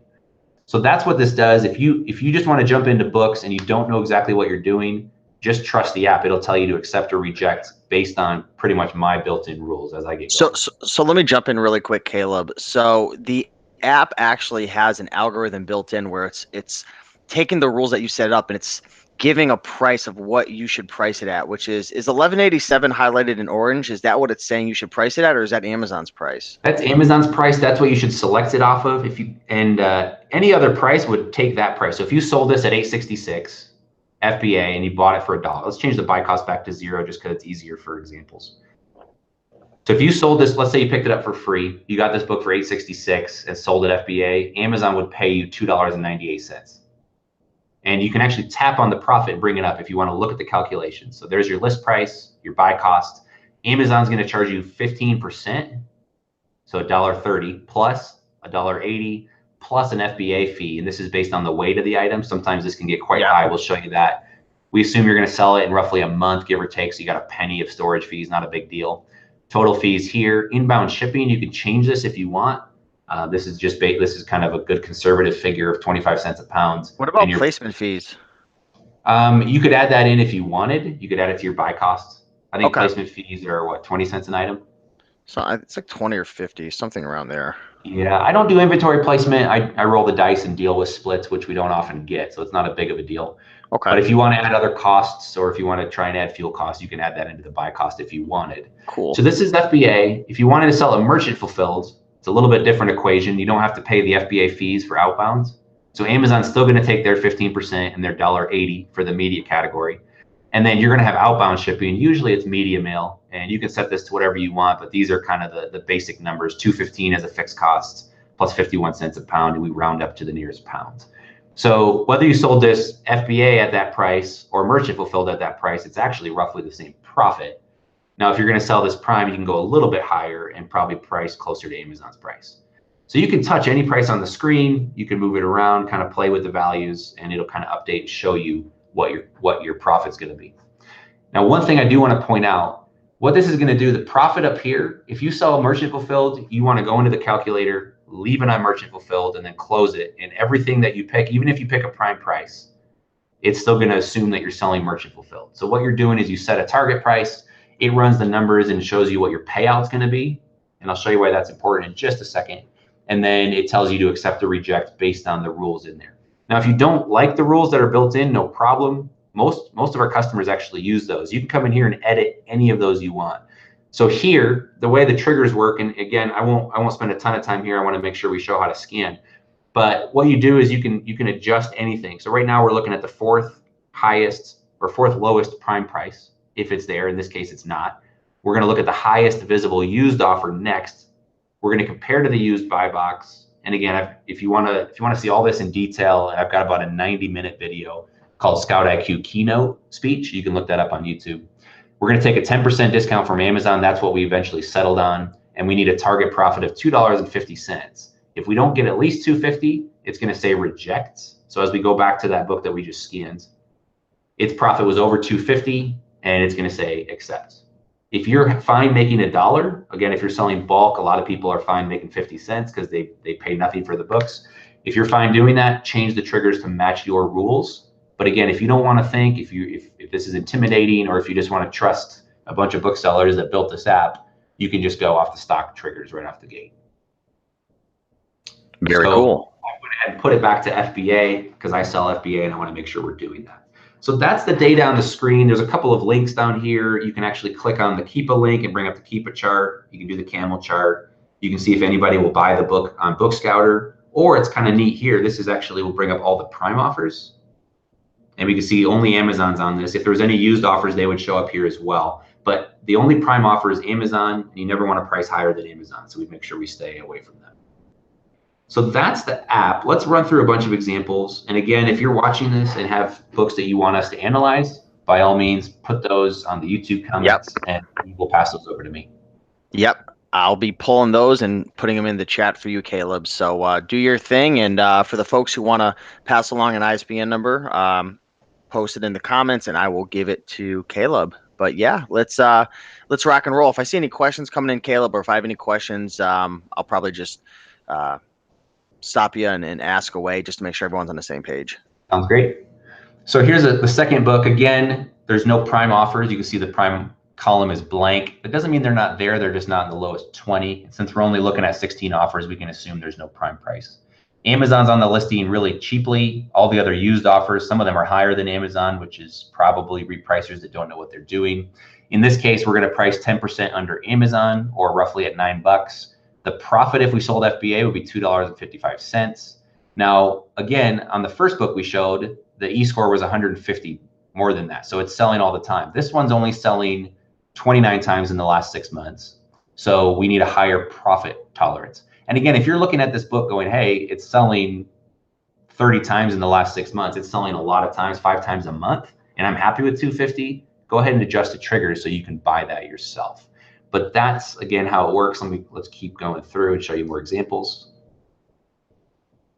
B: So that's what this does. If you just want to jump into books and you don't know exactly what you're doing, just trust the app. It'll tell you to accept or reject based on pretty much my built-in rules as I get going.
A: So let me jump in really quick, Caleb. So the app actually has an algorithm built in where it's taking the rules that you set up and it's giving a price of what you should price it at, which is 1187 highlighted in orange. Is that what it's saying you should price it at, or is that Amazon's price?
B: That's Amazon's price. That's what you should select it off of. Any other price would take that price. So if you sold this at 866 FBA and you bought it for $1, let's change the buy cost back to 0 just because it's easier for examples. So if you sold this, let's say you picked it up for free, you got this book for $866 and sold it FBA, Amazon would pay you $2.98. And you can actually tap on the profit and bring it up if you want to look at the calculations. So there's your list price, your buy cost. Amazon's going to charge you 15%, so $1.30 plus $1.80 plus an FBA fee. And this is based on the weight of the item. Sometimes this can get quite high. We'll show you that. We assume you're going to sell it in roughly a month, give or take. So you got a penny of storage fees, not a big deal. Total fees here. Inbound shipping, you can change this if you want. This is kind of a good conservative figure of 25 cents a pound.
A: What about placement fees?
B: You could add that in if you wanted. You could add it to your buy cost. I think
A: Okay.
B: placement fees are what, 20 cents an item?
A: So it's like 20 or 50, something around there.
B: Yeah, I don't do inventory placement. I roll the dice and deal with splits, which we don't often get, so it's not a big of a deal.
A: Okay.
B: But if you want to add other costs, or if you want to try and add fuel costs, you can add that into the buy cost if you wanted.
A: Cool.
B: So this is FBA. If you wanted to sell a merchant fulfilled, it's a little bit different equation. You don't have to pay the FBA fees for outbounds. So Amazon's still going to take their 15% and their $1.80 for the media category. And then you're going to have outbound shipping. Usually it's media mail, and you can set this to whatever you want, but these are kind of the basic numbers. $2.15 as a fixed cost plus 51 cents a pound, and we round up to the nearest pound. So whether you sold this FBA at that price or merchant fulfilled at that price, it's actually roughly the same profit. Now, if you're going to sell this Prime, you can go a little bit higher and probably price closer to Amazon's price. So you can touch any price on the screen, you can move it around, kind of play with the values, and it'll kind of update and show you what your profit's going to be. Now, one thing I do want to point out, what this is going to do, the profit up here, if you sell a merchant fulfilled, you want to go into the calculator, leave it on merchant fulfilled, and then close it. And everything that you pick, even if you pick a Prime price, it's still going to assume that you're selling merchant fulfilled. So what you're doing is you set a target price, it runs the numbers and shows you what your payout's going to be. And I'll show you why that's important in just a second. And then it tells you to accept or reject based on the rules in there. Now, if you don't like the rules that are built in, no problem. Most of our customers actually use those. You can come in here and edit any of those you want. So here, the way the triggers work, and again, I won't spend a ton of time here. I want to make sure we show how to scan. But what you do is you can adjust anything. So right now we're looking at the fourth highest or fourth lowest Prime price, if it's there. In this case, it's not. We're going to look at the highest visible used offer next. We're going to compare to the used buy box. And again, if you want to see all this in detail, I've got about a 90-minute video called Scout IQ Keynote Speech. You can look that up on YouTube. We're going to take a 10% discount from Amazon. That's what we eventually settled on. And we need a target profit of $2.50. If we don't get at least $2.50, it's going to say reject. So as we go back to that book that we just scanned, its profit was over $2.50, and it's going to say accept. If you're fine making $1, again, if you're selling bulk, a lot of people are fine making 50 cents because they pay nothing for the books. If you're fine doing that, change the triggers to match your rules. But again, if you don't want to think, if this is intimidating, or if you just want to trust a bunch of booksellers that built this app, you can just go off the stock triggers right off the gate.
A: Very cool.
B: I went ahead and put it back to FBA because I sell FBA and I want to make sure we're doing that. So that's the data on the screen. There's a couple of links down here. You can actually click on the Keepa link and bring up the Keepa chart. You can do the camel chart. You can see if anybody will buy the book on Book Scouter, or it's kind of neat here. This is actually will bring up all the Prime offers. And we can see only Amazon's on this. If there was any used offers, they would show up here as well. But the only Prime offer is Amazon, and you never want to price higher than Amazon. So we make sure we stay away from that. So that's the app. Let's run through a bunch of examples. And again, if you're watching this and have books that you want us to analyze, by all means, put those on the YouTube comments, and we'll pass those over to me.
A: Yep. I'll be pulling those and putting them in the chat for you, Caleb. So do your thing. And for the folks who want to pass along an ISBN number, post it in the comments and I will give it to Caleb. But yeah, let's rock and roll. If I see any questions coming in, Caleb, or if I have any questions, I'll probably just stop you and ask away just to make sure everyone's on the same page.
B: Sounds great. So here's the second book. Again, there's no Prime offers. You can see the Prime column is blank. It doesn't mean they're not there. They're just not in the lowest 20. Since we're only looking at 16 offers, we can assume there's no Prime price. Amazon's on the listing really cheaply. All the other used offers, some of them are higher than Amazon, which is probably repricers that don't know what they're doing. In this case, we're going to price 10% under Amazon, or roughly at $9. The profit if we sold FBA would be $2.55. Now, again, on the first book we showed, the e-score was 150, more than that. So it's selling all the time. This one's only selling 29 times in the last 6 months. So we need a higher profit tolerance. And again, if you're looking at this book going, hey, it's selling 30 times in the last 6 months, it's selling a lot of times, 5 times a month, and I'm happy with 250, go ahead and adjust the triggers so you can buy that yourself. But that's, again, how it works. Let's keep going through and show you more examples.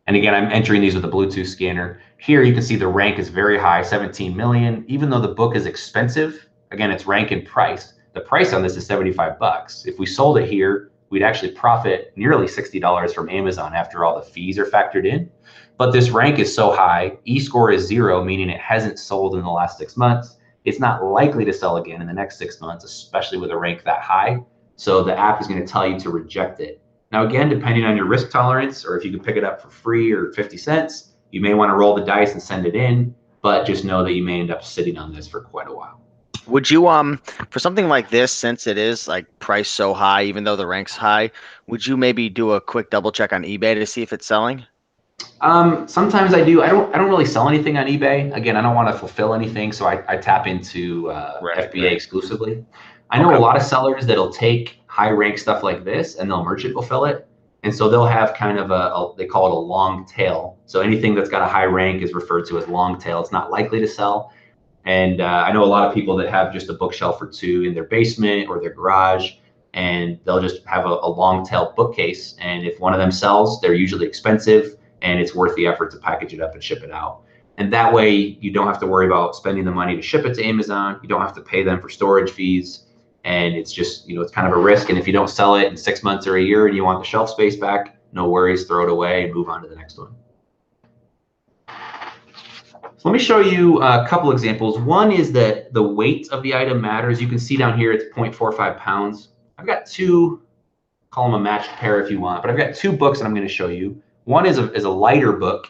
B: And again, I'm entering these with a Bluetooth scanner. Here you can see the rank is very high, 17 million. Even though the book is expensive, again, it's rank and price. The price on this is $75. If we sold it here, we'd actually profit nearly $60 from Amazon after all the fees are factored in. But this rank is so high, e-score is 0, meaning it hasn't sold in the last 6 months. it's not likely to sell again in the next 6 months, especially with a rank that high. So the app is going to tell you to reject it. Now, again, depending on your risk tolerance, or if you can pick it up for free or 50 cents, you may want to roll the dice and send it in, but just know that you may end up sitting on this for quite a while.
A: Would you for something like this, since it is like priced so high, even though the rank's high, would you maybe do a quick double check on eBay to see if it's selling?
B: Sometimes I do. I don't really sell anything on eBay. Again, I don't want to fulfill anything, so I tap into FBA exclusively. I know a lot of sellers that'll take high rank stuff like this and they'll merchant fulfill it. And so they'll have kind of they call it a long tail. So anything that's got a high rank is referred to as long tail. It's not likely to sell. And I know a lot of people that have just a bookshelf or two in their basement or their garage, and they'll just have a long tail bookcase. And if one of them sells, they're usually expensive, and it's worth the effort to package it up and ship it out. And that way you don't have to worry about spending the money to ship it to Amazon. You don't have to pay them for storage fees. And it's just, it's kind of a risk. And if you don't sell it in 6 months or a year and you want the shelf space back, no worries, throw it away and move on to the next one. So let me show you a couple examples. One is that the weight of the item matters. You can see down here it's 0.45 pounds. I've got two, call them a matched pair if you want, but I've got two books that I'm going to show you. One is a lighter book.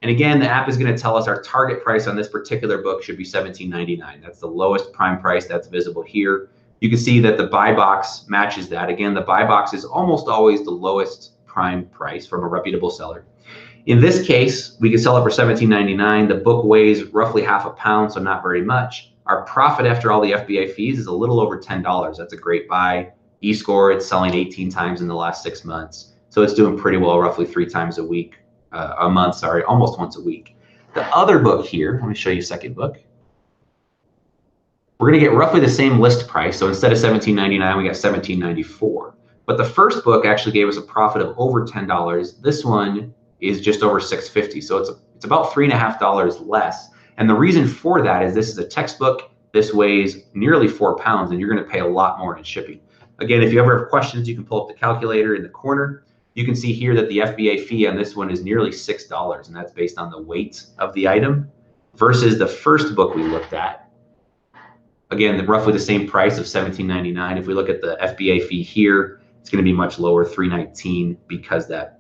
B: And again, the app is going to tell us our target price on this particular book should be $17.99. That's the lowest prime price that's visible here. You can see that the buy box matches that. Again, the buy box is almost always the lowest prime price from a reputable seller. In this case, we can sell it for $17.99. The book weighs roughly half a pound, so not very much. Our profit after all the FBA fees is a little over $10. That's a great buy. eScore, it's selling 18 times in the last 6 months. So it's doing pretty well, roughly 3 times a month, almost once a week. The other book here, let me show you a second book. We're gonna get roughly the same list price. So instead of $17.99, we got $17.94. But the first book actually gave us a profit of over $10. This one is just over $6.50. So it's about $3.50 less. And the reason for that is this is a textbook. This weighs nearly 4 pounds, and you're gonna pay a lot more in shipping. Again, if you ever have questions, you can pull up the calculator in the corner. You can see here that the FBA fee on this one is nearly $6, and that's based on the weight of the item versus the first book we looked at. Again, roughly the same price of $17.99. If we look at the FBA fee here, it's going to be much lower, $3.19, because that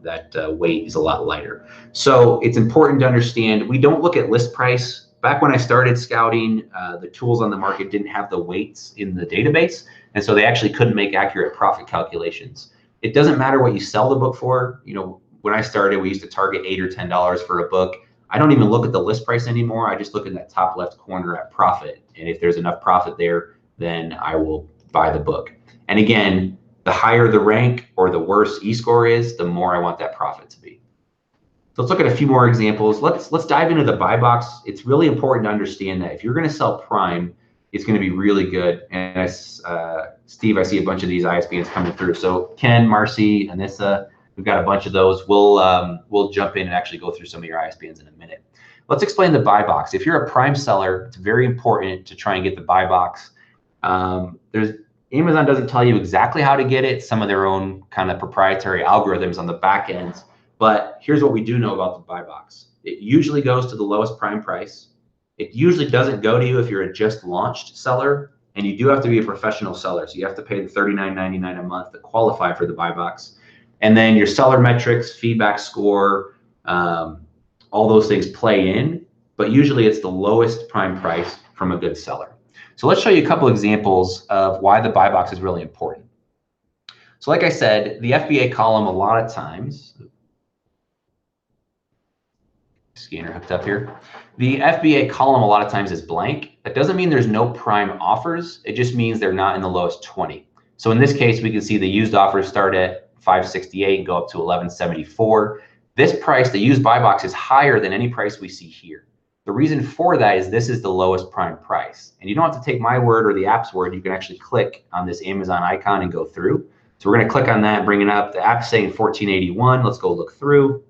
B: weight is a lot lighter. So it's important to understand, we don't look at list price. Back when I started scouting, the tools on the market didn't have the weights in the database, and so they actually couldn't make accurate profit calculations. It doesn't matter what you sell the book for. When I started, we used to target $8 or $10 for a book. I don't even look at the list price anymore. I just look in that top left corner at profit. And if there's enough profit there, then I will buy the book. And again, the higher the rank or the worse eScore is, the more I want that profit to be. So let's look at a few more examples. Let's dive into the buy box. It's really important to understand that if you're going to sell prime, it's going to be really good. And Steve, I see a bunch of these ISBNs coming through. So Ken, Marcy, Anissa, we've got a bunch of those. We'll jump in and actually go through some of your ISBNs in a minute. Let's explain the buy box. If you're a prime seller, it's very important to try and get the buy box. Amazon doesn't tell you exactly how to get it. Some of their own kind of proprietary algorithms on the back ends. But here's what we do know about the buy box. It usually goes to the lowest prime price. It usually doesn't go to you if you're a just launched seller, and you do have to be a professional seller. So you have to pay the $39.99 a month to qualify for the buy box. And then your seller metrics, feedback score, all those things play in, but usually it's the lowest prime price from a good seller. So let's show you a couple examples of why the buy box is really important. So like I said, the FBA column a lot of times, scanner hooked up here. The FBA column a lot of times is blank. That doesn't mean there's no prime offers. It just means they're not in the lowest 20. So in this case, we can see the used offers start at $568 and go up to $1174. This price, the used buy box, is higher than any price we see here. The reason for that is this is the lowest prime price. And you don't have to take my word or the app's word. You can actually click on this Amazon icon and go through. So we're going to click on that, bring it up. The app's saying $14.81. Let's go look through.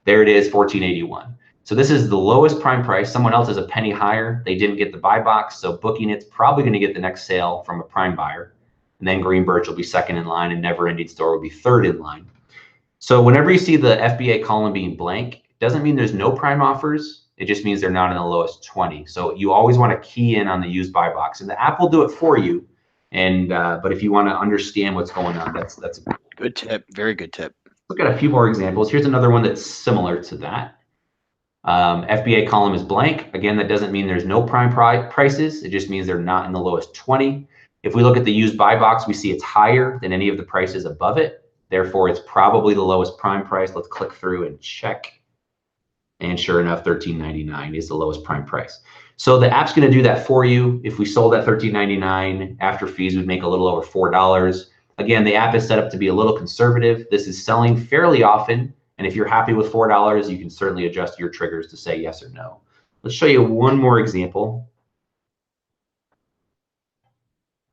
B: There it is, $14.81. So this is the lowest prime price. Someone else is a penny higher. They didn't get the buy box, so booking it's probably going to get the next sale from a prime buyer. And then Green Birch will be second in line, and Never Ending Store will be third in line. So whenever you see the FBA column being blank, it doesn't mean there's no prime offers. It just means they're not in the lowest 20. So you always want to key in on the used buy box, and the app will do it for you. And but if you want to understand what's going on, that's a
A: good tip. Very good tip.
B: Look at a few more examples. Here's another one that's similar to that. FBA column is blank. Again, that doesn't mean there's no prime prices. It just means they're not in the lowest 20. If we look at the used buy box, we see it's higher than any of the prices above it. Therefore, it's probably the lowest prime price. Let's click through and check. And sure enough, $13.99 is the lowest prime price. So the app's going to do that for you. If we sold at $13.99 after fees, we'd make a little over $4. Again, the app is set up to be a little conservative. This is selling fairly often. And if you're happy with $4, you can certainly adjust your triggers to say yes or no. Let's show you one more example.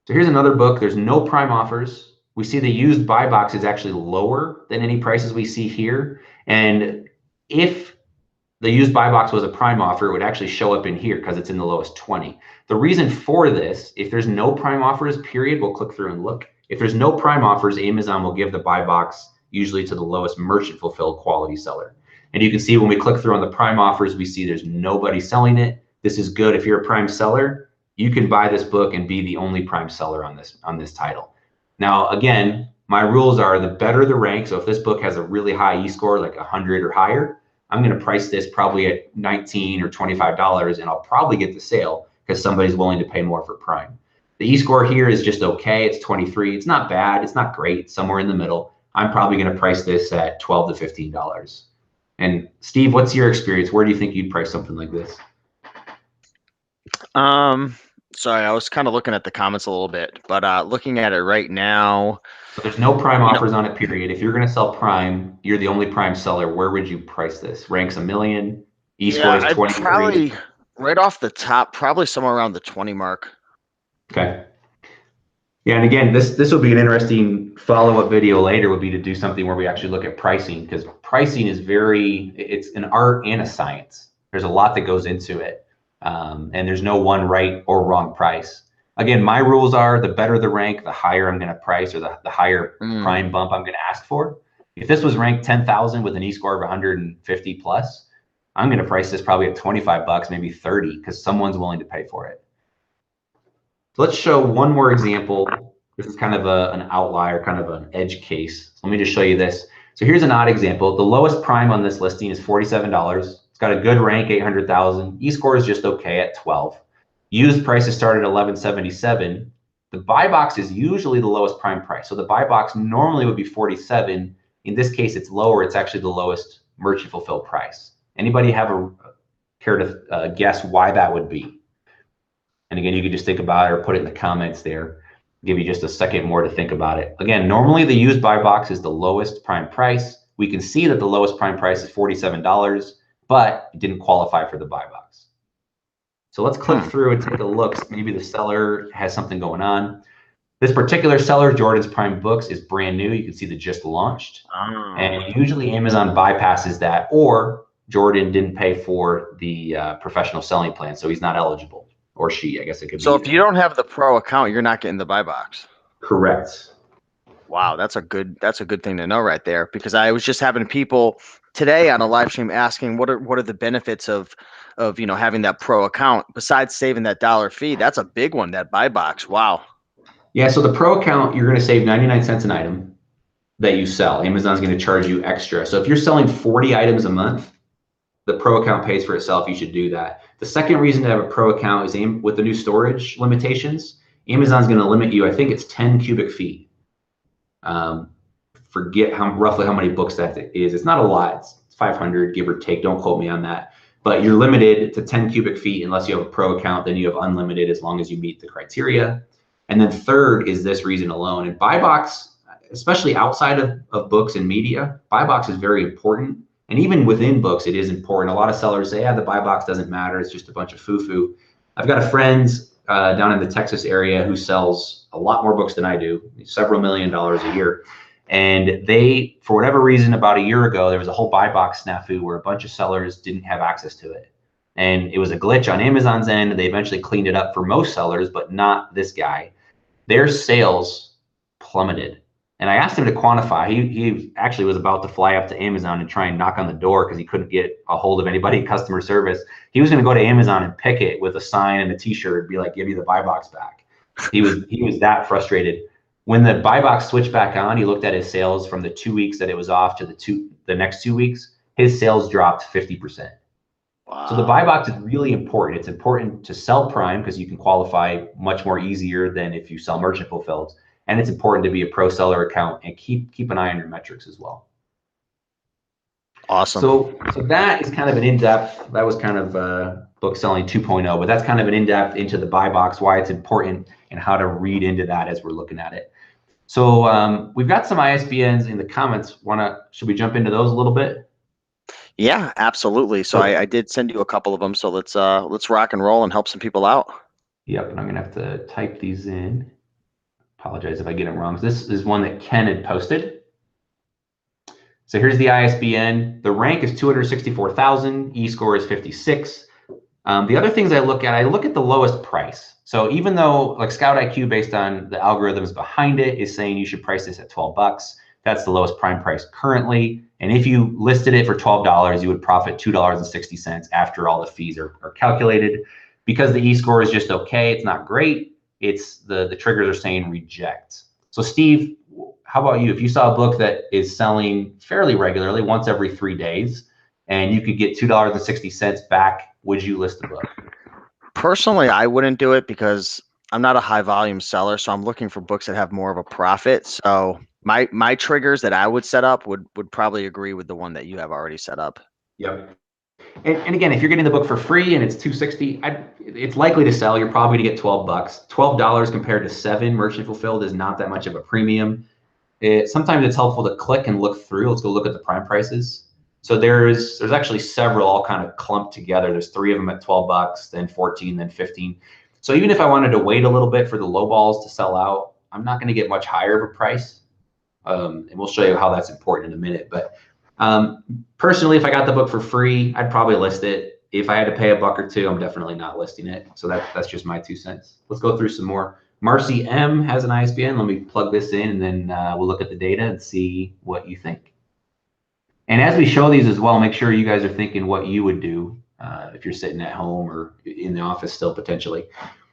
B: So here's another book. There's no prime offers. We see the used buy box is actually lower than any prices we see here. And if the used buy box was a prime offer, it would actually show up in here because it's in the lowest 20. The reason for this, if there's no prime offers, period, we'll click through and look. If there's no prime offers, Amazon will give the buy box usually to the lowest merchant fulfilled quality seller. And you can see when we click through on the prime offers, we see there's nobody selling it. This is good. If you're a prime seller, you can buy this book and be the only prime seller on this title. Now, again, my rules are the better the rank. So if this book has a really high e-score, like 100 or higher, I'm going to price this probably at $19 or $25, and I'll probably get the sale because somebody's willing to pay more for prime. The e-score here is just okay. It's 23. It's not bad. It's not great. It's somewhere in the middle. I'm probably going to price this at $12 to $15. And Steve, what's your experience? Where do you think you'd price something like this?
A: Sorry, I was kind of looking at the comments a little bit, but looking at it right now.
B: So there's no prime offers on it, period. If you're going to sell prime, you're the only prime seller. Where would you price this? Rank's $1 million. E-score is 23.
A: Probably right off the top, probably somewhere around the 20 mark.
B: Okay. Yeah, and again, this will be an interesting follow-up video later, would be to do something where we actually look at pricing, because pricing is it's an art and a science. There's a lot that goes into it. And there's no one right or wrong price. Again, my rules are the better the rank, the higher I'm going to price, or the higher prime bump I'm going to ask for. If this was ranked 10,000 with an e-score of 150 plus, I'm going to price this probably at 25 bucks, maybe 30, because someone's willing to pay for it. So let's show one more example. This is kind of an outlier, kind of an edge case. So let me just show you this. So here's an odd example. The lowest prime on this listing is $47. It's got a good rank, 800,000. E-score is just okay at 12. Used prices start at $11.77. The buy box is usually the lowest prime price. So the buy box normally would be 47. In this case, it's lower. It's actually the lowest merchant fulfilled price. Anybody have a care to guess why that would be? And again, you can just think about it or put it in the comments there. Give you just a second more to think about it. Again, normally the used buy box is the lowest prime price. We can see that the lowest prime price is $47, but it didn't qualify for the buy box. So let's click through and take a look. Maybe the seller has something going on. This particular seller, Jordan's Prime Books, is brand new. You can see the just launched. And usually Amazon bypasses that, or Jordan didn't pay for the professional selling plan, so he's not eligible. Or she, I guess it could be.
A: So if you don't have the pro account, you're not getting the buy box.
B: Correct.
A: Wow, that's a good thing to know right there, because I was just having people today on a live stream asking what are the benefits of having that pro account besides saving that dollar fee. That's a big one, that buy box. Wow.
B: Yeah, so the pro account, you're going to save 99 cents an item that you sell. Amazon's going to charge you extra. So if you're selling 40 items a month, the pro account pays for itself. You should do that. The second reason to have a pro account is with the new storage limitations. Amazon's going to limit you, I think it's 10 cubic feet. Forget roughly how many books that is. It's not a lot. It's 500, give or take. Don't quote me on that. But you're limited to 10 cubic feet unless you have a pro account. Then you have unlimited as long as you meet the criteria. And then third is this reason alone. And buy box, especially outside of books and media, buy box is very important. And even within books, it is important. A lot of sellers say, yeah, the buy box doesn't matter. It's just a bunch of foo-foo. I've got a friend down in the Texas area who sells a lot more books than I do, several $1 million a year. And they, for whatever reason, about a year ago, there was a whole buy box snafu where a bunch of sellers didn't have access to it. And it was a glitch on Amazon's end. They eventually cleaned it up for most sellers, but not this guy. Their sales plummeted. And I asked him to quantify. He actually was about to fly up to Amazon and try and knock on the door because he couldn't get a hold of anybody in customer service. He was going to go to Amazon and pick it with a sign and a T-shirt, be like, "Give you the buy box back." He was that frustrated. When the buy box switched back on, he looked at his sales from the 2 weeks that it was off to the next 2 weeks. His sales dropped 50%.
A: Wow.
B: So the buy box is really important. It's important to sell Prime because you can qualify much more easier than if you sell merchant fulfilled. And it's important to be a pro seller account and keep an eye on your metrics as well.
A: Awesome.
B: So that is kind of an in-depth, that was kind of book selling 2.0, but that's kind of an in-depth into the buy box, why it's important and how to read into that as we're looking at it. So we've got some ISBNs in the comments. Should we jump into those a little bit?
A: Yeah, absolutely. So I did send you a couple of them. So let's rock and roll and help some people out.
B: Yep, and I'm gonna have to type these in. Apologize if I get them wrong. This is one that Ken had posted. So here's the ISBN. The rank is 264,000. E-score is 56. The other things I look at the lowest price. So even though like Scout IQ, based on the algorithms behind it, is saying you should price this at $12, that's the lowest Prime price currently. And if you listed it for $12, you would profit $2.60 after all the fees are calculated. Because the e-score is just okay, it's not great. It's the triggers are saying reject. So Steve, how about you? If you saw a book that is selling fairly regularly, once every 3 days, and you could get $2.60 back, would you list the book?
A: Personally, I wouldn't do it because I'm not a high volume seller. So I'm looking for books that have more of a profit. So my triggers that I would set up would probably agree with the one that you have already set up.
B: Yep. And again, if you're getting the book for free and it's $2.60, it's likely to sell. You're probably gonna get $12. $12 compared to $7 merchant fulfilled is not that much of a premium. Sometimes it's helpful to click and look through. Let's go look at the Prime prices. So there's actually several all kind of clumped together. There's 3 of them at $12, then 14, then 15. So even if I wanted to wait a little bit for the low balls to sell out, I'm not gonna get much higher of a price. And we'll show you how that's important in a minute. But personally, if I got the book for free, I'd probably list it. If I had to pay $1 or $2, I'm definitely not listing it. So that's just my 2 cents. Let's go through some more. Marcy M has an ISBN. Let me plug this in, and then we'll look at the data and see what you think. And as we show these as well, make sure you guys are thinking what you would do if you're sitting at home or in the office still potentially.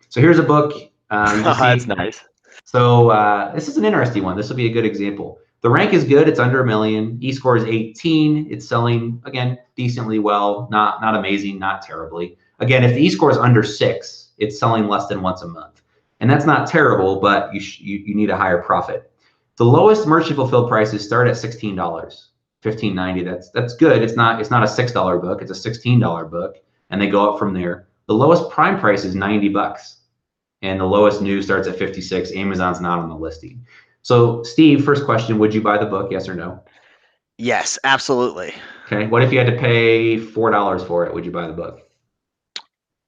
B: So here's a book.
A: That's nice.
B: So this is an interesting one. This will be a good example. The rank is good. It's under 1 million. E-score is 18. It's selling, again, decently well. Not amazing, not terribly. Again, if the E-score is under 6, it's selling less than once a month. And that's not terrible, but you need a higher profit. The lowest merchant fulfilled prices start at $16, $15.90. That's good. It's not a $6 book. It's a $16 book, and they go up from there. The lowest Prime price is $90, and the lowest new starts at 56. Amazon's not on the listing. So Steve, first question, would you buy the book, yes or no?
A: Yes, absolutely.
B: Okay, what if you had to pay $4 for it? Would you buy the book?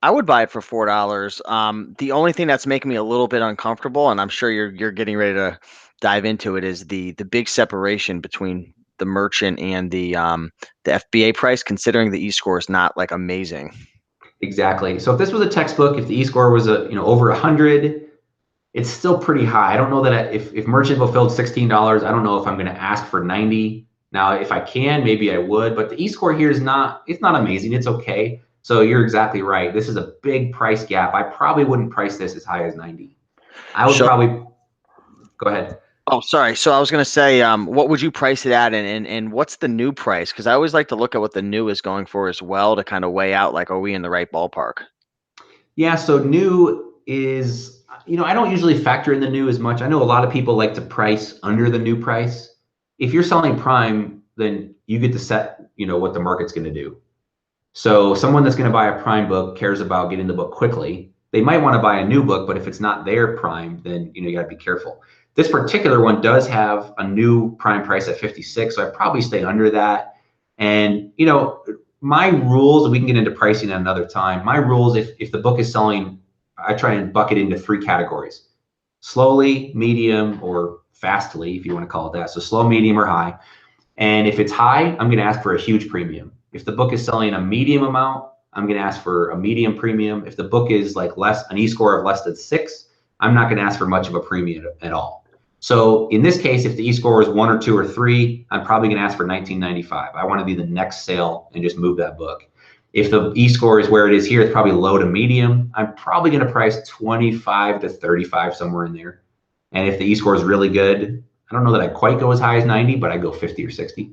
A: I would buy it for $4. The only thing that's making me a little bit uncomfortable, and I'm sure you're getting ready to dive into it, is the big separation between the merchant and the FBA price, considering the e-score is not like amazing.
B: Exactly. So if this was a textbook, if the e-score was over 100, it's still pretty high. I don't know that if merchant fulfilled $16, I don't know if I'm going to ask for 90. Now, if I can, maybe I would, but the e-score here it's not amazing. It's okay. So you're exactly right. This is a big price gap. I probably wouldn't price this as high as 90. I would probably, go ahead.
A: Oh, sorry. So I was going to say, what would you price it at, and what's the new price? Because I always like to look at what the new is going for as well to kind of weigh out, like, are we in the right ballpark?
B: Yeah, so new is, I don't usually factor in the new as much. I know a lot of people like to price under the new price. If you're selling Prime, then you get to set, what the market's going to do. So someone that's going to buy a Prime book cares about getting the book quickly. They might want to buy a new book, but if it's not their Prime, then you got to be careful. This particular one does have a new Prime price at 56, so I'd probably stay under that. And my rules, we can get into pricing at another time. My rules, if the book is selling, I try and bucket into 3 categories: slowly, medium, or fastly, if you want to call it that. So slow, medium, or high. And if it's high, I'm going to ask for a huge premium. If the book is selling a medium amount, I'm going to ask for a medium premium. If the book is like an e-score of less than 6, I'm not going to ask for much of a premium at all. So in this case, if the e-score is 1 or 2 or 3, I'm probably going to ask for $19.95. I want to be the next sale and just move that book. If the e-score is where it is here, it's probably low to medium. I'm probably going to price 25 to 35, somewhere in there. And if the e-score is really good, I don't know that I quite go as high as 90, but I go 50 or 60.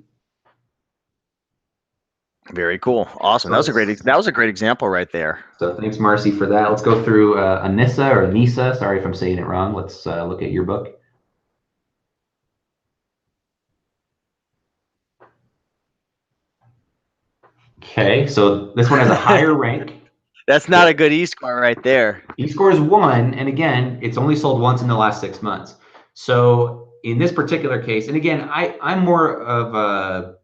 A: Very cool. Awesome.
B: So
A: That was a great example right there.
B: So thanks, Marcy, for that. Let's go through Anissa or Anissa. Sorry if I'm saying it wrong. Let's look at your book. Okay, so this one has a higher rank.
A: That's not a good e-score right there.
B: E-score is 1, and again, it's only sold once in the last 6 months. So in this particular case, and again, I'm more of a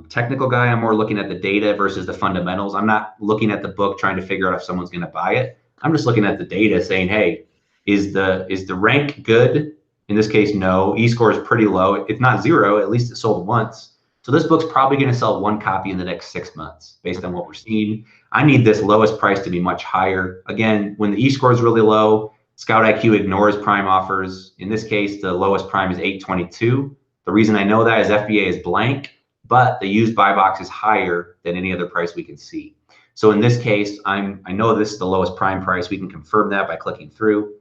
B: technical guy. I'm more looking at the data versus the fundamentals. I'm not looking at the book trying to figure out if someone's going to buy it. I'm just looking at the data saying, hey, is the rank good? In this case, no. E-score is pretty low. It's not 0. At least it sold once. So this book's probably going to sell 1 copy in the next 6 months based on what we're seeing. I need this lowest price to be much higher. Again, when the e-score is really low, Scout IQ ignores prime offers. In this case, the lowest prime is 822. The reason I know that is FBA is blank, but the used buy box is higher than any other price we can see. So in this case, I know this is the lowest prime price. We can confirm that by clicking through.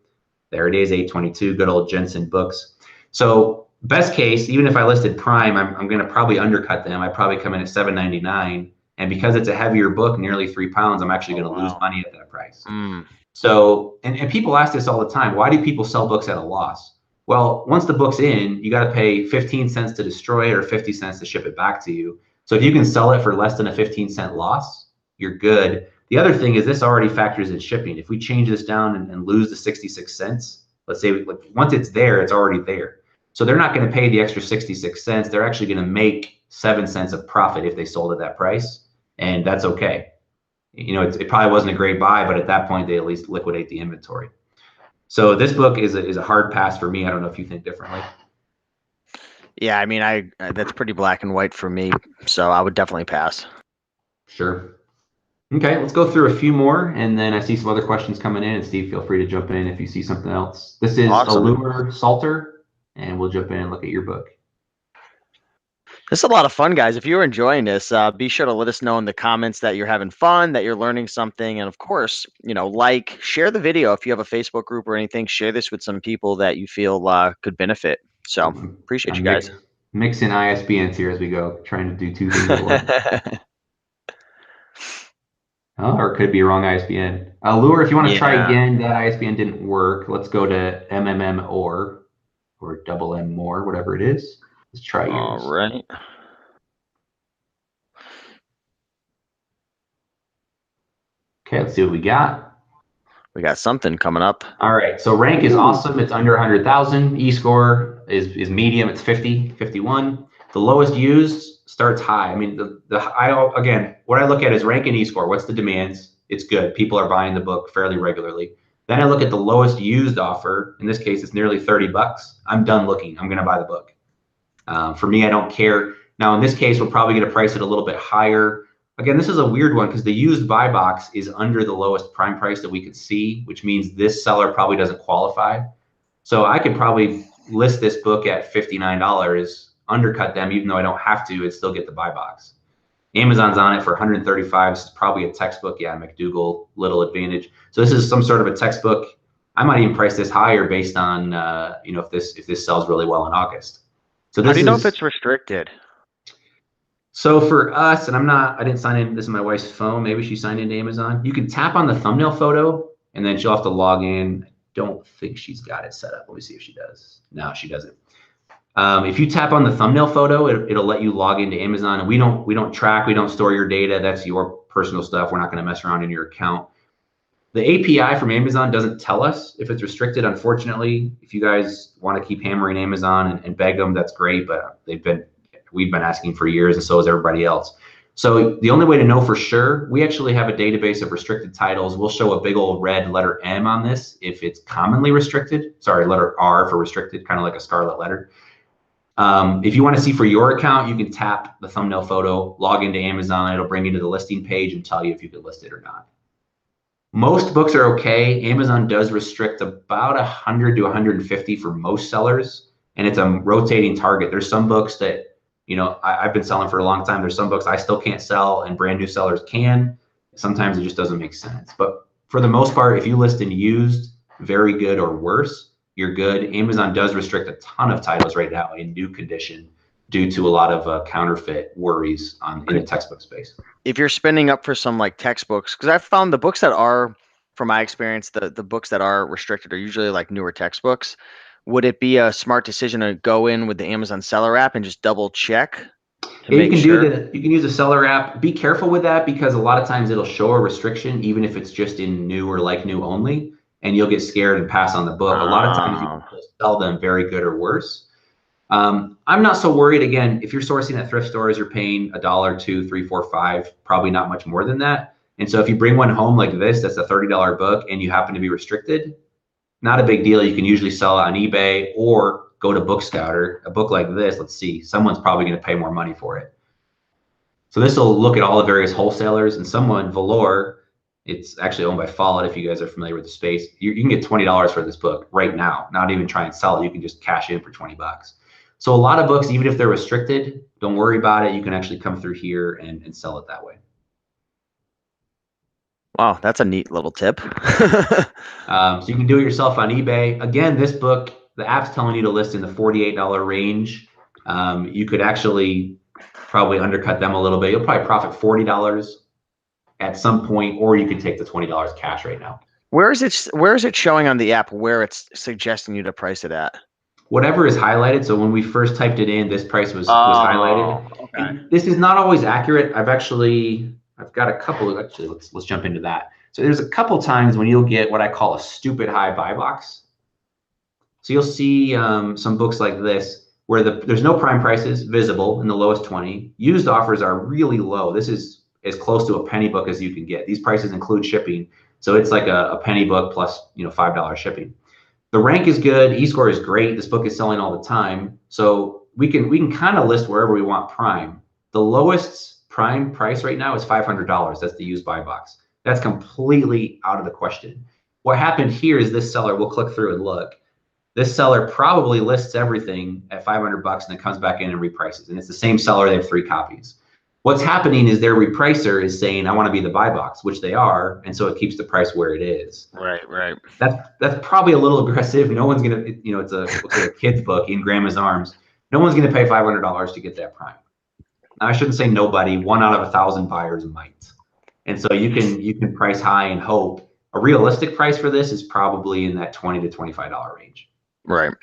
B: There it is, 822, good old Jensen books. So best case, even if I listed prime, I'm going to probably undercut them. I probably come in at $7.99. And because it's a heavier book, nearly 3 pounds, I'm actually going to lose money at that price. So, and people ask this all the time. Why do people sell books at a loss? Well, once the book's in, you got to pay 15 cents to destroy it or 50 cents to ship it back to you. So if you can sell it for less than a 15-cent loss, you're good. The other thing is this already factors in shipping. If we change this down and lose the 66 cents, let's say once it's there, it's already there. So they're not going to pay the extra 66 cents. They're actually going to make 7 cents of profit if they sold at that price. And that's okay. You know, it probably wasn't a great buy, but at that point, they at least liquidate the inventory. So this book is a hard pass for me. I don't know if you think differently.
A: Yeah, I mean, that's pretty black and white for me. So I would definitely pass.
B: Sure. Okay, let's go through a few more, and then I see some other questions coming in. And Steve, feel free to jump in if you see something else. This is Allure Salter, and we'll jump in and look at your book.
A: This is a lot of fun, guys. If you're enjoying this, be sure to let us know in the comments that you're having fun, that you're learning something. And of course, you know, share the video. If you have a Facebook group or anything, share this with some people that you feel could benefit. So appreciate you guys.
B: Mixing ISBNs here as we go, trying to do 2 things at once. Oh, or it could be a wrong ISBN. Allure, if you want to try again, that ISBN didn't work. Let's go to MMM or double M more, whatever it is. Let's try yours.
A: All right.
B: Okay, let's see what we got.
A: We got something coming up.
B: All right, so rank is awesome. It's under 100,000. E-score is medium. It's 50, 51. The lowest used starts high. I mean, again, what I look at is rank and e-score. What's the demands? It's good. People are buying the book fairly regularly. Then I look at the lowest used offer. In this case, it's nearly 30 bucks. I'm done looking. I'm going to buy the book. For me, I don't care. Now, in this case, we're probably going to price it a little bit higher. Again, this is a weird one because the used buy box is under the lowest prime price that we could see, which means this seller probably doesn't qualify. So I could probably list this book at $59, undercut them, even though I don't have to, and still get the buy box. Amazon's on it for 135. This is probably a textbook. Yeah, McDougall, little advantage. So this is some sort of a textbook. I might even price this higher based on you know, if this sells really well in August. So
A: how do you know if it's restricted?
B: So for us, and I didn't sign in. This is my wife's phone. Maybe she signed into Amazon. You can tap on the thumbnail photo, and then she'll have to log in. I don't think she's got it set up. Let me see if she does. No, she doesn't. If you tap on the thumbnail photo, it'll let you log into Amazon. And we don't track, we don't store your data. That's your personal stuff. We're not going to mess around in your account. The API from Amazon doesn't tell us if it's restricted. Unfortunately, if you guys want to keep hammering Amazon and beg them, that's great. But we've been asking for years, and so has everybody else. So the only way to know for sure, we actually have a database of restricted titles. We'll show a big old red letter M on this if it's commonly restricted. Sorry, letter R for restricted, kind of like a scarlet letter. If you want to see for your account, you can tap the thumbnail photo, log into Amazon. It'll bring you to the listing page and tell you if you could list it or not. Most books are okay. Amazon does restrict about 100 to 150 for most sellers, and it's a rotating target. There's some books that, I've been selling for a long time. There's some books I still can't sell and brand new sellers can. Sometimes it just doesn't make sense. But for the most part, if you list in used, very good or worse, you're good. Amazon does restrict a ton of titles right now in new condition due to a lot of counterfeit worries in the textbook space.
A: If you're spending up for some like textbooks, because I've found the books that are, from my experience, the books that are restricted are usually like newer textbooks. Would it be a smart decision to go in with the Amazon seller app and just double check to
B: Yeah,
A: make sure?
B: you can use a seller app. Be careful with that because a lot of times it'll show a restriction, even if it's just in new or like new only, and you'll get scared and pass on the book. A lot of times you
A: Oh,
B: can sell them very good or worse. I'm not so worried. Again, if you're sourcing at thrift stores, you're paying $1, $2, $3, $4, $5, probably not much more than that. And so if you bring one home like this, that's a $30 book, and you happen to be restricted, not a big deal. You can usually sell it on eBay or go to Book Scouter. A book like this, let's see, someone's probably going to pay more money for it. So this will look at all the various wholesalers, and someone, Valor, it's actually owned by Follett, if you guys are familiar with the space. You can get $20 for this book right now, not even try and sell it. You can just cash in for 20 bucks. So a lot of books, even if they're restricted, don't worry about it. You can actually come through here and sell it that way.
A: wow, that's a neat little tip.
B: So you can do it yourself on eBay. Again, this book, the app's telling you to list in the $48 range. You could actually probably undercut them a little bit. You'll probably profit $40 at some point, or you could take the $20 cash right now.
A: Where is it showing on the app where it's suggesting you to price it at?
B: Whatever is highlighted. So when we first typed it in, this price was highlighted.
A: Okay.
B: And this is not always accurate. I've got a couple. Actually, let's jump into that. So there's a couple times when you'll get what I call a stupid high buy box. So you'll see some books like this where there's no prime prices visible in the lowest 20. Used offers are really low. This is as close to a penny book as you can get. These prices include shipping, so it's like a penny book plus $5 shipping. The rank is good. E-score is great. This book is selling all the time, so we can kind of list wherever we want prime. The lowest prime price right now is $500. That's the used buy box. That's completely out of the question. What happened here is this seller, we'll click through and look. This seller probably lists everything at 500 bucks and then comes back in and reprices. And it's the same seller. They have 3 copies. What's happening is their repricer is saying, I want to be the buy box, which they are. And so it keeps the price where it is.
A: Right.
B: That's probably a little aggressive. No one's going to, it's looks like a kid's book in grandma's arms. No one's going to pay $500 to get that prime. Now, I shouldn't say nobody. 1 out of 1,000 buyers might. And so you can price high and hope. A realistic price for this is probably in that $20 to $25 range.
A: Right.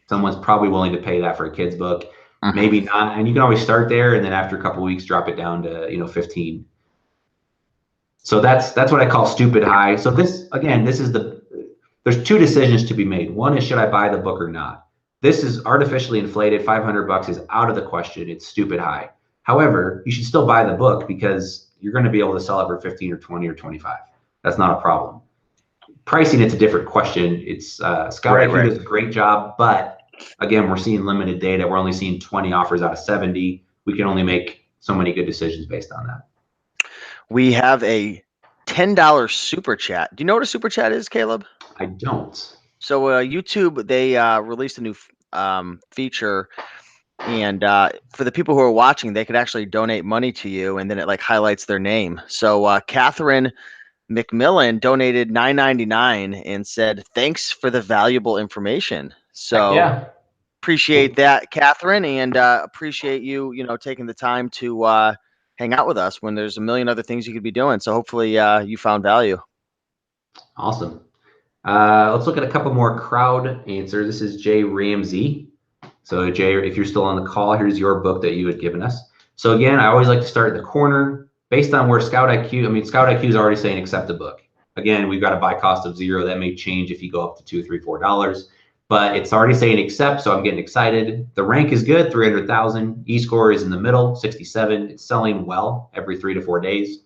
B: Someone's probably willing to pay that for a kid's book. Maybe not. And you can always start there and then after a couple of weeks, drop it down to, 15. So that's what I call stupid high. So this, again, there's 2 decisions to be made. One is, should I buy the book or not? This is artificially inflated. 500 bucks is out of the question. It's stupid high. However, you should still buy the book because you're going to be able to sell it for 15 or 20 or 25. That's not a problem. Pricing, it's a different question. It's Scout IQ does a great job, but again, we're seeing limited data. We're only seeing 20 offers out of 70. We can only make so many good decisions based on that.
A: We have a $10 super chat. Do you know what a super chat is, Caleb?
B: I don't.
A: So YouTube, they released a new feature, and for the people who are watching, they could actually donate money to you, and then it like highlights their name. So Catherine McMillan donated $9.99 and said, "Thanks for the valuable information." So
B: yeah,
A: appreciate that, Catherine, and appreciate you taking the time to hang out with us when there's a million other things you could be doing. So hopefully you found value.
B: Awesome. Let's look at a couple more crowd answers. This is Jay Ramsey. So Jay, if you're still on the call, here's your book that you had given us. So again, I always like to start in the corner based on where Scout IQ is already saying accept the book. Again, we've got a buy cost of 0. That may change if you go up to $2, $3, $4, but it's already saying accept. So I'm getting excited. The rank is good, 300,000. E-score is in the middle, 67. It's selling well every 3 to 4 days.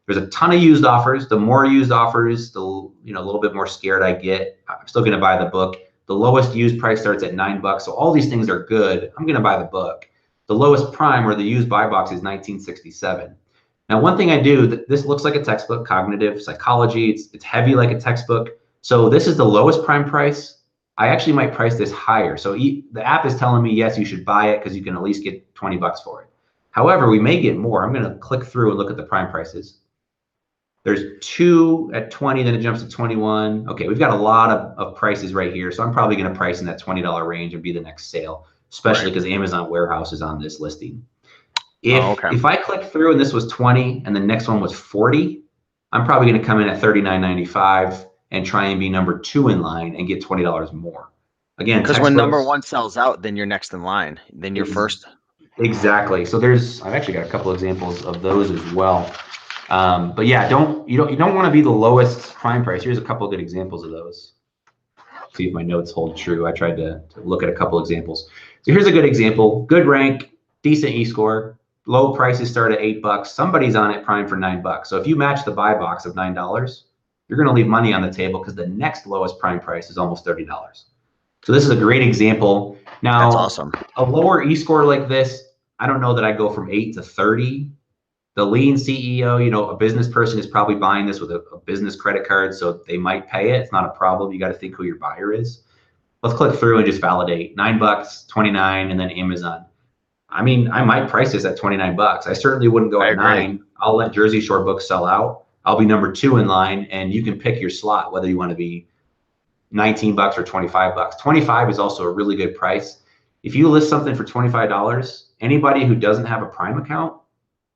B: There's a ton of used offers. The more used offers, the a little bit more scared I get. I'm still going to buy the book. The lowest used price starts at $9. So all these things are good. I'm going to buy the book. The lowest prime or the used buy box is 1967. Now, one thing I do, this looks like a textbook, cognitive psychology. It's heavy like a textbook. So this is the lowest prime price. I actually might price this higher. So the app is telling me, yes, you should buy it because you can at least get 20 bucks for it. However, we may get more. I'm going to click through and look at the prime prices. There's 2 at 20, then it jumps to 21. Okay, we've got a lot of prices right here. So I'm probably going to price in that $20 range and be the next sale, especially because Amazon Warehouse is on this listing. If I click through and this was 20 and the next one was 40, I'm probably going to come in at $39.95 and try and be number 2 in line and get $20 more. Again,
A: because when number 1 sells out, then you're next in line, then you're first.
B: Exactly. So I've actually got a couple examples of those as well. But yeah, you don't want to be the lowest prime price. Here's a couple of good examples of those. See if my notes hold true. I tried to look at a couple examples. So here's a good example. Good rank, decent e-score. Low prices start at $8. Somebody's on it prime for $9. So if you match the buy box of $9, you're going to leave money on the table because the next lowest prime price is almost $30. So this is a great example. Now,
A: that's awesome.
B: A lower e-score like this, I don't know that I go from 8 to 30. The lean CEO, a business person is probably buying this with a business credit card, so they might pay it. It's not a problem. You got to think who your buyer is. Let's click through and just validate. $9, 29, and then Amazon. I mean, I might price this at 29 bucks. I certainly wouldn't go at 9. I'll let Jersey Shore books sell out. I'll be number 2 in line, and you can pick your slot, whether you want to be 19 bucks or 25 bucks. 25 is also a really good price. If you list something for $25, anybody who doesn't have a Prime account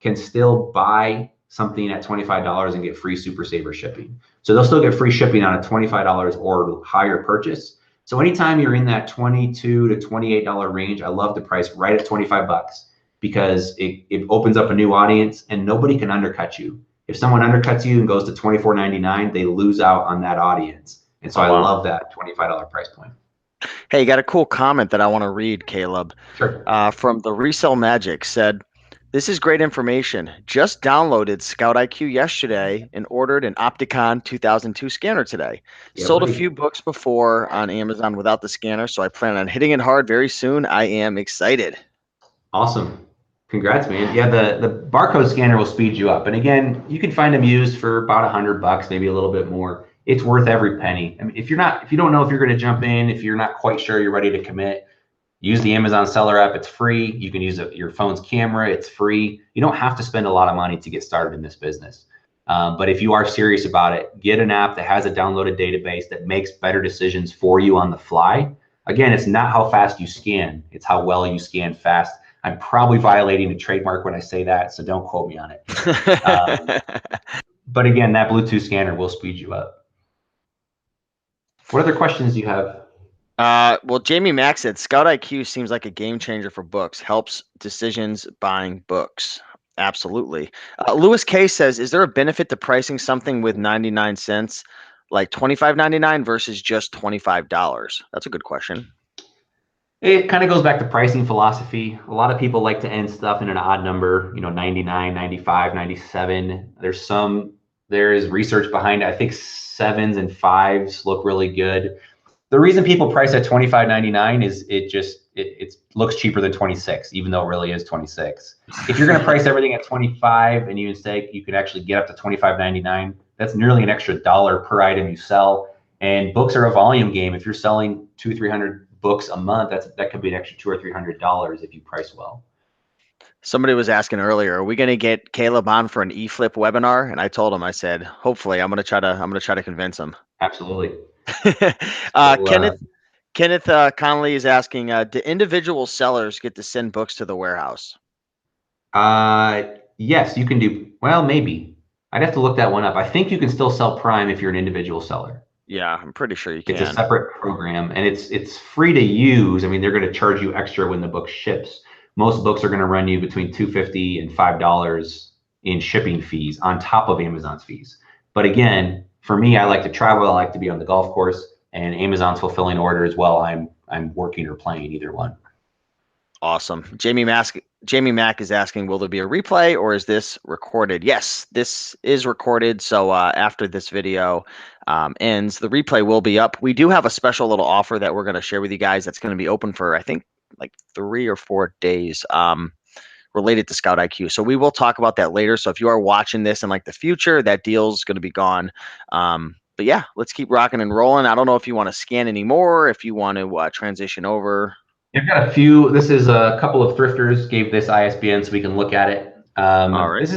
B: can still buy something at $25 and get free Super Saver shipping. So they'll still get free shipping on a $25 or higher purchase. So anytime you're in that $22 to $28 range, I love the price right at 25 bucks because it opens up a new audience and nobody can undercut you. If someone undercuts you and goes to $24.99, they lose out on that audience. And so I love that $25 price point.
A: Hey, you got a cool comment that I want to read, Caleb.
B: Sure.
A: From the Resell Magic said, "This is great information. Just downloaded Scout IQ yesterday and ordered an Opticon 2002 scanner today. Sold a few books before on Amazon without the scanner, so I plan on hitting it hard very soon. I am excited."
B: Awesome. Congrats, man. Yeah, the barcode scanner will speed you up. And again, you can find them used for about $100, maybe a little bit more. It's worth every penny. I mean, if you don't know if you're going to jump in, if you're not quite sure you're ready to commit, use the Amazon Seller app. It's free. You can use your phone's camera. It's free. You don't have to spend a lot of money to get started in this business. But if you are serious about it, get an app that has a downloaded database that makes better decisions for you on the fly. Again, it's not how fast you scan. It's how well you scan fast. I'm probably violating a trademark when I say that, so don't quote me on it. But again, that Bluetooth scanner will speed you up. What other questions do you have?
A: Well, Jamie Mack said, "Scout IQ seems like a game changer for books. Helps decisions buying books." Absolutely. Lewis K says, "Is there a benefit to pricing something with 99 cents, like $25.99 versus just $25? That's a good question.
B: It kind of goes back to pricing philosophy. A lot of people like to end stuff in an odd number, 99, 95, 97. There is research behind it. I think 7s and 5s look really good. The reason people price at $25.99 is it looks cheaper than 26, even though it really is 26. If you're going to price everything at 25 and you say you can actually get up to $25.99, that's nearly an extra dollar per item you sell. And books are a volume game. If you're selling 200-300 books a month, that could be an extra $200 or $300 if you price well.
A: Somebody was asking earlier, are we going to get Caleb on for an eFLIP webinar? And I told him, I said, hopefully, I'm going to try to convince him.
B: Absolutely.
A: Kenneth Connolly is asking, do individual sellers get to send books to the warehouse?
B: Yes, you can do. Well, maybe. I'd have to look that one up. I think you can still sell Prime if you're an individual seller.
A: Yeah, I'm pretty sure you can.
B: It's a separate program, and it's free to use. I mean, they're going to charge you extra when the book ships. Most books are going to run you between $2.50 and $5 in shipping fees on top of Amazon's fees. But again, for me, I like to travel. I like to be on the golf course, and Amazon's fulfilling orders while I'm working or playing, either one.
A: Awesome. Jamie Mack is asking, will there be a replay or is this recorded? Yes, this is recorded. So after this video ends, the replay will be up. We do have a special little offer that we're going to share with you guys that's going to be open for, I think, like 3 or 4 days. related to Scout IQ. So we will talk about that later. So if you are watching this in like the future, that deal's going to be gone. But yeah, let's keep rocking and rolling. I don't know if you want to scan anymore, if you want to transition over.
B: I've got a few. This is a couple of thrifters gave this ISBN so we can look at it.
A: All right.
B: This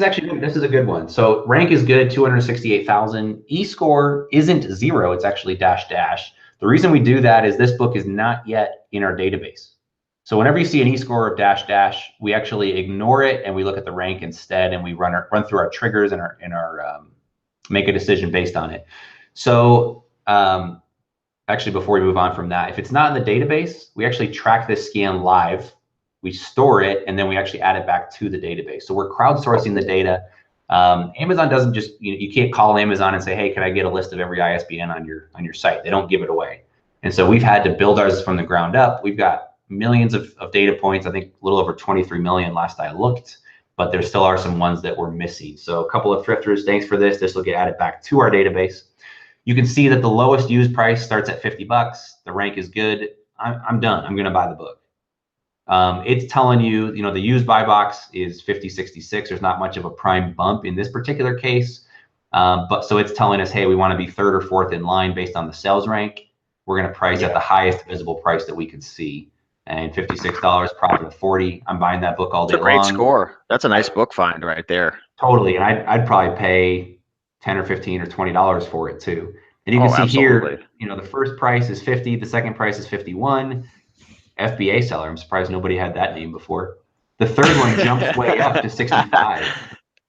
B: is a good one. So rank is good, 268,000. E-score isn't 0, it's actually dash dash. The reason we do that is this book is not yet in our database. So whenever you see an e-score of dash dash, we actually ignore it and we look at the rank instead, and we run through our triggers and our make a decision based on it. So actually, before we move on from that, if it's not in the database, we actually track this scan live, we store it, and then we actually add it back to the database. So we're crowdsourcing the data. Amazon doesn't just, you can't call Amazon and say, hey, can I get a list of every ISBN on your site? They don't give it away. And so we've had to build ours from the ground up. We've got millions of data points, I think a little over 23 million last I looked, but there still are some ones that we're missing. So a couple of thrifters, thanks for this. This will get added back to our database. You can see that the lowest used price starts at 50 bucks. The rank is good. I'm done. I'm going to buy the book. It's telling you, the used buy box is 50.66. There's not much of a prime bump in this particular case. But so it's telling us, hey, we want to be third or fourth in line based on the sales rank. We're going to price at the highest visible price that we can see. And $56, profit of 40. I'm buying that book all day long.
A: That's a great score. That's a nice book find right there.
B: Totally. And I'd probably pay 10 or 15 or $20 for it too. And you can see here, the first price is 50, the second price is 51. FBA seller. I'm surprised nobody had that name before. The third one jumps way up to 65.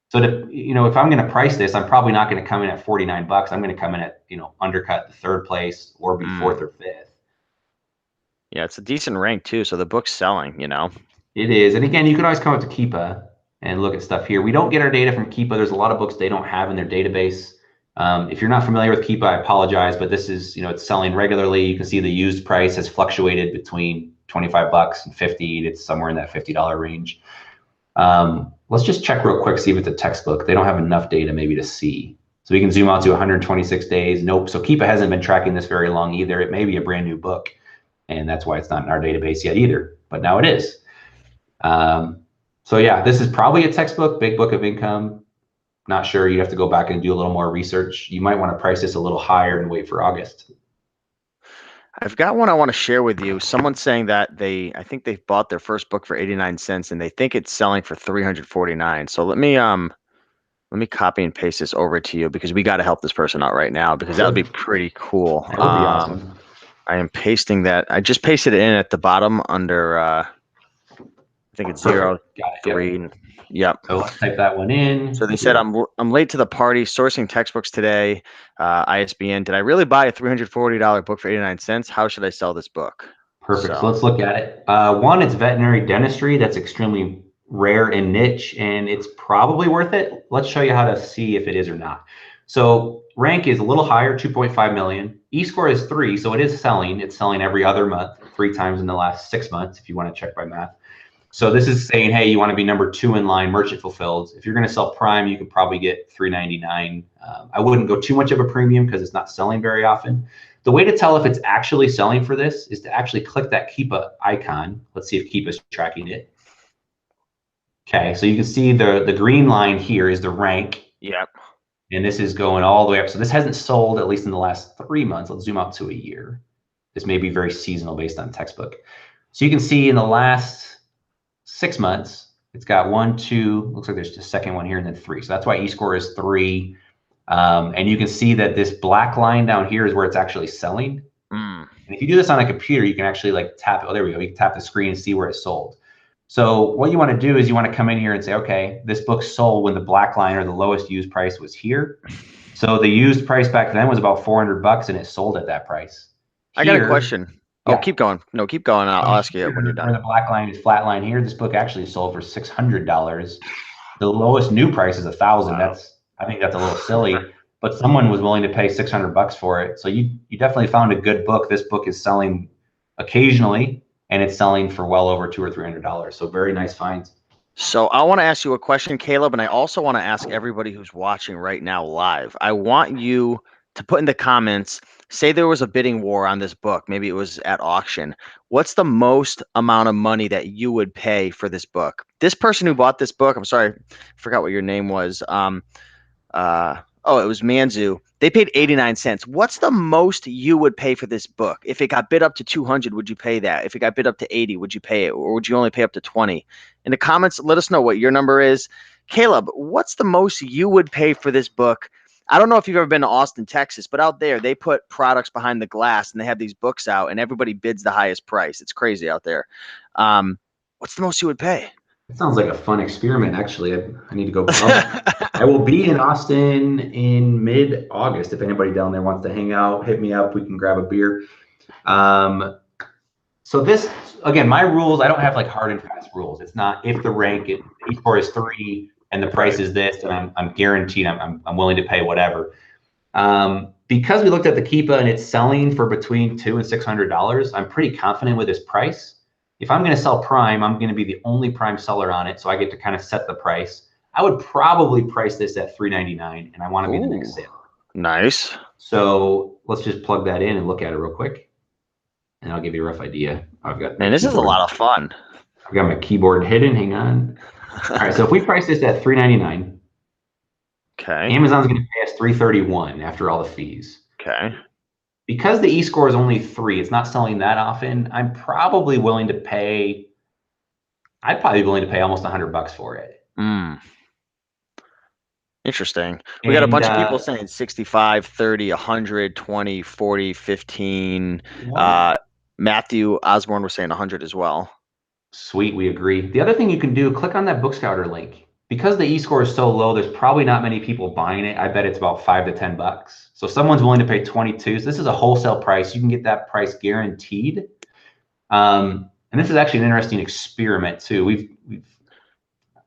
B: So if I'm going to price this, I'm probably not going to come in at 49 bucks. I'm going to come in at, undercut the third place or be fourth or fifth.
A: Yeah, it's a decent rank too. So the book's selling,
B: It is. And again, you can always come up to Keepa and look at stuff here. We don't get our data from Keepa. There's a lot of books they don't have in their database. If you're not familiar with Keepa, I apologize, but this is, it's selling regularly. You can see the used price has fluctuated between 25 bucks and 50. It's somewhere in that $50 range. Let's just check real quick, see if it's a textbook. They don't have enough data maybe to see. So we can zoom out to 126 days. Nope. So Keepa hasn't been tracking this very long either. It may be a brand new book, and that's why it's not in our database yet either, but now it is. So yeah, this is probably a textbook, Big Book of Income. Not sure. You'd have to go back and do a little more research. You might want to price this a little higher and wait for August.
A: I've got one I want to share with you. Someone's saying that I think they bought their first book for 89 cents and they think it's selling for 349. So let me copy and paste this over to you because we got to help this person out right now because that would be pretty cool.
B: That would be awesome.
A: I am pasting that. I just pasted it in at the bottom under, I think it's 03. Yep.
B: So let's type that one in.
A: So they said, I'm late to the party sourcing textbooks today. ISBN. Did I really buy a $340 book for 89 cents? How should I sell this book?
B: Perfect. So let's look at it. One, it's veterinary dentistry. That's extremely rare and niche, and it's probably worth it. Let's show you how to see if it is or not. So rank is a little higher, 2.5 million. E-score is 3, so it is selling. It's selling every other month, 3 times in the last 6 months, if you want to check by math. So this is saying, hey, you want to be number 2 in line, merchant fulfilled. If you're going to sell Prime, you could probably get $3.99. I wouldn't go too much of a premium because it's not selling very often. The way to tell if it's actually selling for this is to actually click that Keepa icon. Let's see if Keepa's tracking it. Okay, so you can see the green line here is the rank.
A: Yep.
B: And this is going all the way up. So this hasn't sold, at least in the last 3 months. Let's zoom out to a year. This may be very seasonal based on textbook. So you can see in the last 6 months, it's got 1, 2, looks like there's a second one here and then 3. So that's why e-score is 3. And you can see that this black line down here is where it's actually selling. And if you do this on a computer, you can actually like tap, oh, there we go. You can tap the screen and see where it sold. So what you want to do is you want to come in here and say, okay, this book sold when the black line or the lowest used price was here. So the used price back then was about 400 bucks and it sold at that price.
A: I got a question. Oh, keep going. No, keep going. I'll ask you when you're done.
B: Where the black line is flat line here, this book actually sold for $600. The lowest new price is $1,000. Wow. I think that's a little silly, but someone was willing to pay 600 bucks for it. So you definitely found a good book. This book is selling occasionally, and it's selling for well over $200 or $300. So very nice finds.
A: So I want to ask you a question, Caleb, and I also want to ask everybody who's watching right now live. I want you to put in the comments say there was a bidding war on this book, maybe it was at auction. What's the most amount of money that you would pay for this book? This person who bought this book, I'm sorry, I forgot what your name was. It was Manzu. They paid 89 cents. What's the most you would pay for this book? If it got bid up to 200, would you pay that? If it got bid up to 80, would you pay it? Or would you only pay up to 20? In the comments, let us know what your number is. Caleb, what's the most you would pay for this book? I don't know if you've ever been to Austin, Texas, but out there, they put products behind the glass and they have these books out and everybody bids the highest price. It's crazy out there. What's the most you would pay?
B: It sounds like a fun experiment, actually. I need to go. I will be in Austin in mid-August. If anybody down there wants to hang out, hit me up. We can grab a beer. So this, again, my rules, I don't have like hard and fast rules. It's not if the rank, each score is 3 and the price is this, and I'm guaranteed I'm willing to pay whatever. Because we looked at the Keepa and it's selling for between $200 and $600, I'm pretty confident with this price. If I'm going to sell Prime, I'm going to be the only Prime seller on it, so I get to kind of set the price. I would probably price this at $399, and I want to be the next sale.
A: Nice.
B: So let's just plug that in and look at it real quick, and I'll give you a rough idea.
A: Man, this is a lot of fun.
B: I've got my keyboard hidden. Hang on. All right, so if we price this at $399,
A: okay,
B: Amazon's going to pay us $331 after all the fees.
A: Okay.
B: Because the e-score is only 3, it's not selling that often. I'd probably be willing to pay almost $100 for it.
A: Interesting. We got a bunch of people saying 65, 30, 100, 20, 40, 15. Matthew Osborne was saying 100 as well.
B: Sweet, we agree. The other thing you can do, click on that Book Scouter link. Because the e-score is so low, there's probably not many people buying it. I bet it's about $5 to $10. So someone's willing to pay 22. So this is a wholesale price. You can get that price guaranteed. And this is actually an interesting experiment too. We've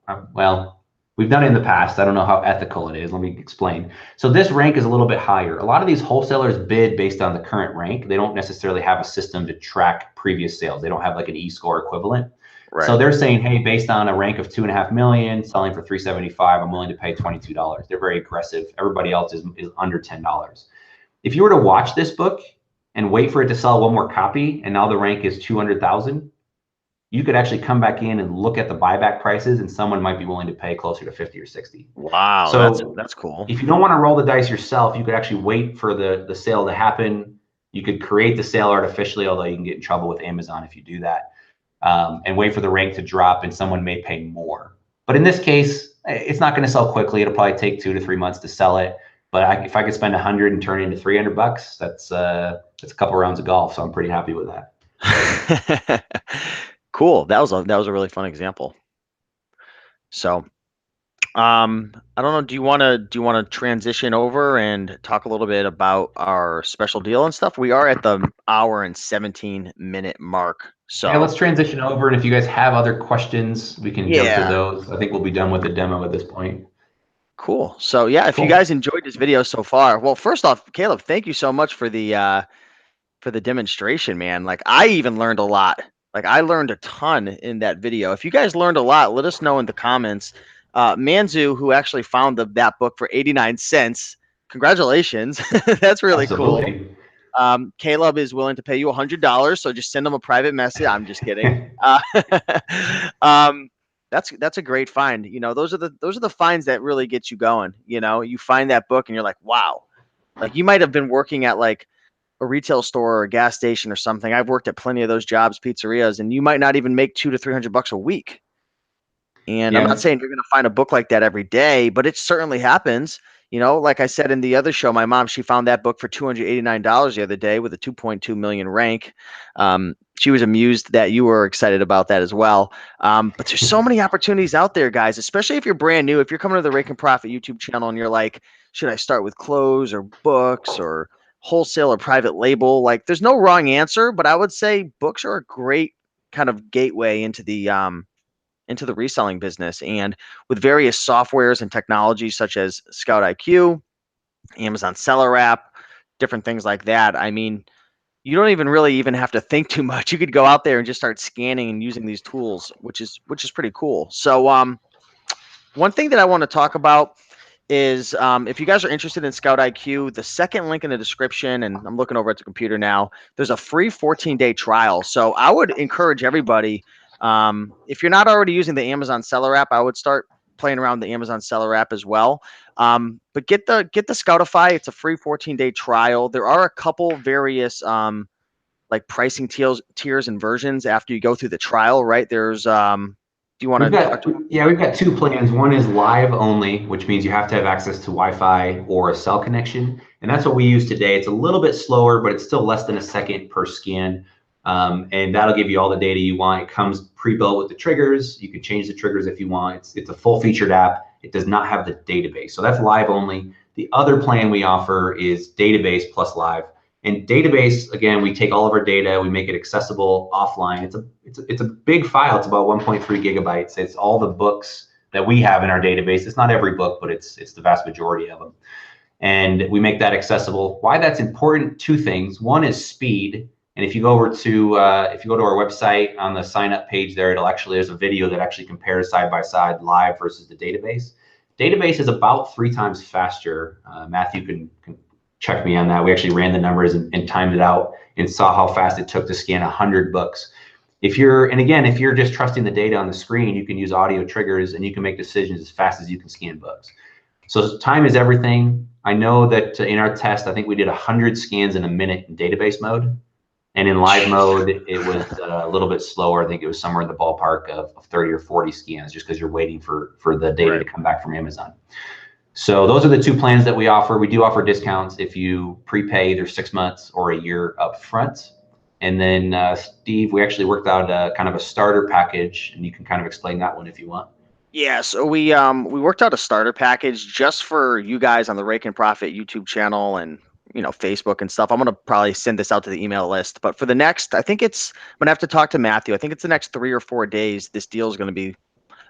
B: done it in the past. I don't know how ethical it is. Let me explain. So this rank is a little bit higher. A lot of these wholesalers bid based on the current rank. They don't necessarily have a system to track previous sales. They don't have like an e-score equivalent. Right. So they're saying, hey, based on a rank of 2.5 million, selling for $375, I'm willing to pay $22. They're very aggressive. Everybody else is under $10. If you were to watch this book and wait for it to sell one more copy, and now the rank is 200,000, you could actually come back in and look at the buyback prices, and someone might be willing to pay closer to 50 or 60.
A: Wow, so that's cool.
B: If you don't want to roll the dice yourself, you could actually wait for the sale to happen. You could create the sale artificially, although you can get in trouble with Amazon if you do that, and wait for the rank to drop, and someone may pay more. But in this case, it's not going to sell quickly. It'll probably take 2 to 3 months to sell it. But if I could spend 100 and turn it into $300, that's a couple rounds of golf. So I'm pretty happy with that.
A: Cool. That was a really fun example. So, I don't know. Do you want to transition over and talk a little bit about our special deal and stuff? We are at the hour and 17-minute mark. So
B: yeah, let's transition over. And if you guys have other questions, we can jump to those. I think we'll be done with the demo at this point.
A: Cool. So yeah, if you guys enjoyed this video so far, well, first off, Caleb, thank you so much for the demonstration, man. Like I even learned a lot. Like I learned a ton in that video. If you guys learned a lot, let us know in the comments. Manzu, who actually found that book for 89 cents, congratulations. That's really cool. Caleb is willing to pay you $100, so just send him a private message. I'm just kidding. That's a great find. You know, those are the finds that really get you going. You know, you find that book and you're like, wow. Like you might have been working at like a retail store or a gas station or something. I've worked at plenty of those jobs, pizzerias, and you might not even make $200 to $300 a week. And I'm not saying you're going to find a book like that every day, but it certainly happens. You know, like I said in the other show, my mom, she found that book for $289 the other day with a 2.2 million rank. She was amused that you were excited about that as well. But there's so many opportunities out there, guys, especially if you're brand new. If you're coming to the Raiken Profit YouTube channel and you're like, should I start with clothes or books or wholesale or private label? Like there's no wrong answer, but I would say books are a great kind of gateway into the reselling business. And with various softwares and technologies such as Scout IQ, Amazon Seller App, different things like that, I mean, you don't even really have to think too much. You could go out there and just start scanning and using these tools, which is pretty cool. So one thing that I want to talk about is if you guys are interested in Scout IQ, the second link in the description, and I'm looking over at the computer now, there's a free 14-day trial. So I would encourage everybody, if you're not already using the Amazon Seller app, I would start playing around the Amazon Seller app as well. But get the Scoutify. It's a free 14-day trial. There are a couple various like pricing tiers and versions after you go through the trial, right? There's do you want to talk to?
B: We've got two plans. One is live only, which means you have to have access to Wi-Fi or a cell connection, and that's what we use today. It's a little bit slower, but it's still less than a second per scan, and that'll give you all the data you want. It comes pre-built with the triggers. You can change the triggers if you want. It's a full-featured app. It does not have the database, so that's live only. The other plan we offer is database plus live. And database, again, we take all of our data, we make it accessible offline. It's a big file. It's about 1.3 gigabytes. It's all the books that we have in our database. It's not every book, but it's the vast majority of them. And we make that accessible. Why that's important? Two things. One is speed. And if you go over to our website on the sign up page there, there's a video that actually compares side by side live versus the database. Database is about 3 times faster. Matthew can check me on that. We actually ran the numbers and timed it out and saw how fast it took to scan 100 books. If you're just trusting the data on the screen, you can use audio triggers and you can make decisions as fast as you can scan books. So time is everything. I know that in our test, I think we did 100 scans in a minute in database mode. And in live mode, it was a little bit slower. I think it was somewhere in the ballpark of 30 or 40 scans, just because you're waiting for the data to come back from Amazon. So those are the 2 plans that we offer. We do offer discounts if you prepay either 6 months or a year up front. And then Steve, we actually worked out kind of a starter package, and you can kind of explain that one if you want.
A: Yeah, so we worked out a starter package just for you guys on the Raiken Profit YouTube channel and Facebook and stuff. I'm gonna probably send this out to the email list, but for the next, I'm gonna have to talk to Matthew. I think it's the next 3 or 4 days. This deal is gonna be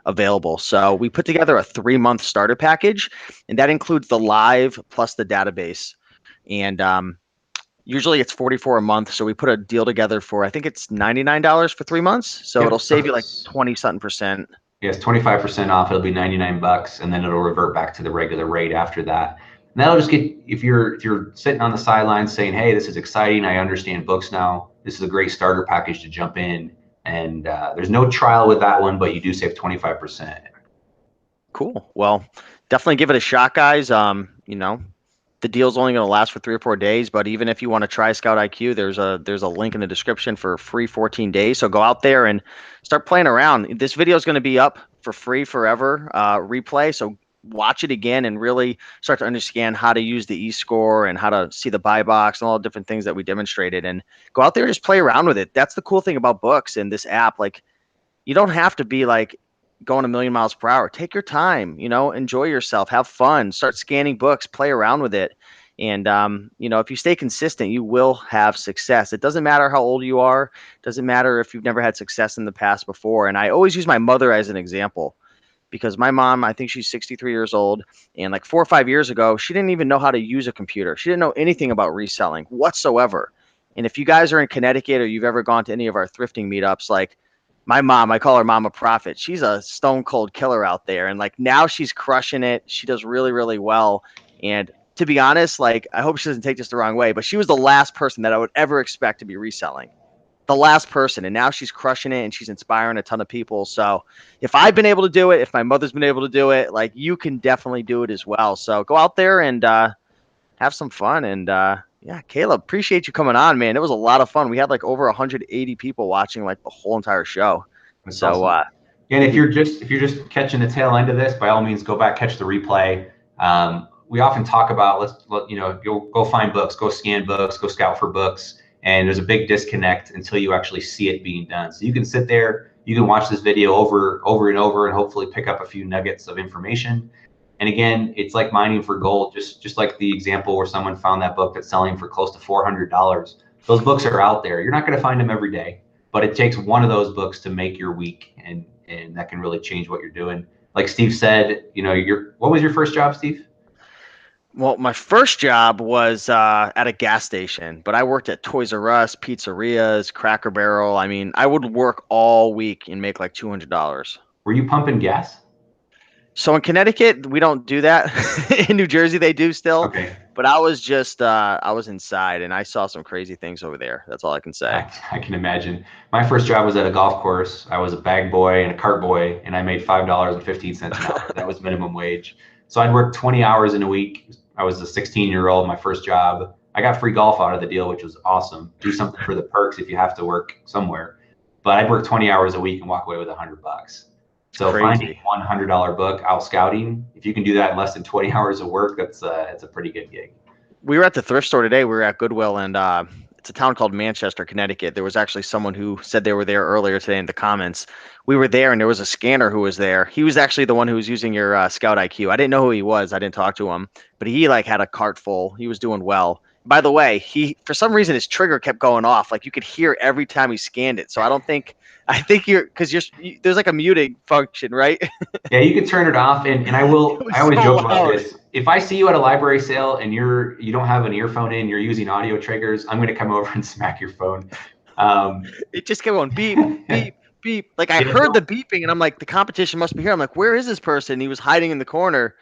A: available. So we put together a 3-month starter package, and that includes the live plus the database. And usually it's 44 a month. So we put a deal together for, I think it's $99 for 3 months. So
B: Yep.
A: it'll save you like 20 something percent.
B: Yes, 25% off. It'll be 99 bucks, and then it'll revert back to the regular rate after that. And that'll just get, if you're sitting on the sidelines saying, hey, this is exciting, I understand books now, this is a great starter package to jump in. And there's no trial with that one, but you do save 25%.
A: Cool. Well, definitely give it a shot, guys. The deal's only going to last for 3 or 4 days, but even if you want to try Scout IQ, there's a link in the description for free 14 days. So go out there and start playing around. This video is going to be up for free forever, replay. So watch it again and really start to understand how to use the eScore and how to see the buy box and all the different things that we demonstrated. And go out there and just play around with it. That's the cool thing about books and this app. Like, you don't have to be like going a million miles per hour. Take your time, enjoy yourself, have fun, start scanning books, play around with it. And, if you stay consistent, you will have success. It doesn't matter how old you are. It doesn't matter if you've never had success in the past before. And I always use my mother as an example because my mom, I think she's 63 years old. And like 4 or 5 years ago, she didn't even know how to use a computer. She didn't know anything about reselling whatsoever. And if you guys are in Connecticut or you've ever gone to any of our thrifting meetups, like my mom, I call her Mama Prophet. She's a stone cold killer out there. And like now she's crushing it. She does really, really well. And to be honest, like I hope she doesn't take this the wrong way, but she was the last person that I would ever expect to be reselling. The last person. And now she's crushing it and she's inspiring a ton of people. So if I've been able to do it, if my mother's been able to do it, like you can definitely do it as well. So go out there and have some fun. And yeah, Caleb, appreciate you coming on, man. It was a lot of fun. We had like over 180 people watching like the whole entire show.
B: That's
A: So
B: awesome. And if you're just catching the tail end of this, by all means, go back, catch the replay. We often talk about go find books, go scan books, go scout for books, and there's a big disconnect until you actually see it being done. So you can sit there, you can watch this video over and over, and hopefully pick up a few nuggets of information. And again, it's like mining for gold, just like the example where someone found that book that's selling for close to $400. Those books are out there. You're not going to find them every day, but it takes one of those books to make your week, and that can really change what you're doing. Like Steve said, what was your first job, Steve?
A: Well, my first job was at a gas station, but I worked at Toys R Us, pizzerias, Cracker Barrel. I mean, I would work all week and make like $200.
B: Were you pumping gas?
A: So in Connecticut, we don't do that. In New Jersey, they do still.
B: Okay.
A: But I was just I was inside and I saw some crazy things over there. That's all I can say.
B: I can imagine. My first job was at a golf course. I was a bag boy and a cart boy, and I made $5.15 an hour. That was minimum wage. So I'd work 20 hours in a week. I was a 16-year-old, my first job. I got free golf out of the deal, which was awesome. Do something for the perks if you have to work somewhere. But I'd work 20 hours a week and walk away with $100.
A: It's
B: So finding
A: crazy.
B: $100 book out scouting, if you can do that in less than 20 hours of work, it's a pretty good gig.
A: We were at the thrift store today. We were at Goodwill, and it's a town called Manchester, Connecticut. There was actually someone who said they were there earlier today in the comments. We were there, and there was a scanner who was there. He was actually the one who was using your Scout IQ. I didn't know who he was. I didn't talk to him, but he like had a cart full. He was doing well. By the way, he for some reason his trigger kept going off. Like you could hear every time he scanned it. So I don't think I think there's like a muting function, right?
B: Yeah, you can turn it off, and I
A: It
B: will.
A: was
B: I always
A: so
B: joke about
A: loud.
B: this. If I see you at a library sale and you don't have an earphone in, you're using audio triggers, I'm going to come over and smack your phone.
A: It just kept going beep, beep, beep. Like I
B: Yeah,
A: heard the beeping and I'm like, the competition must be here. I'm like, where is this person? He was hiding in the corner.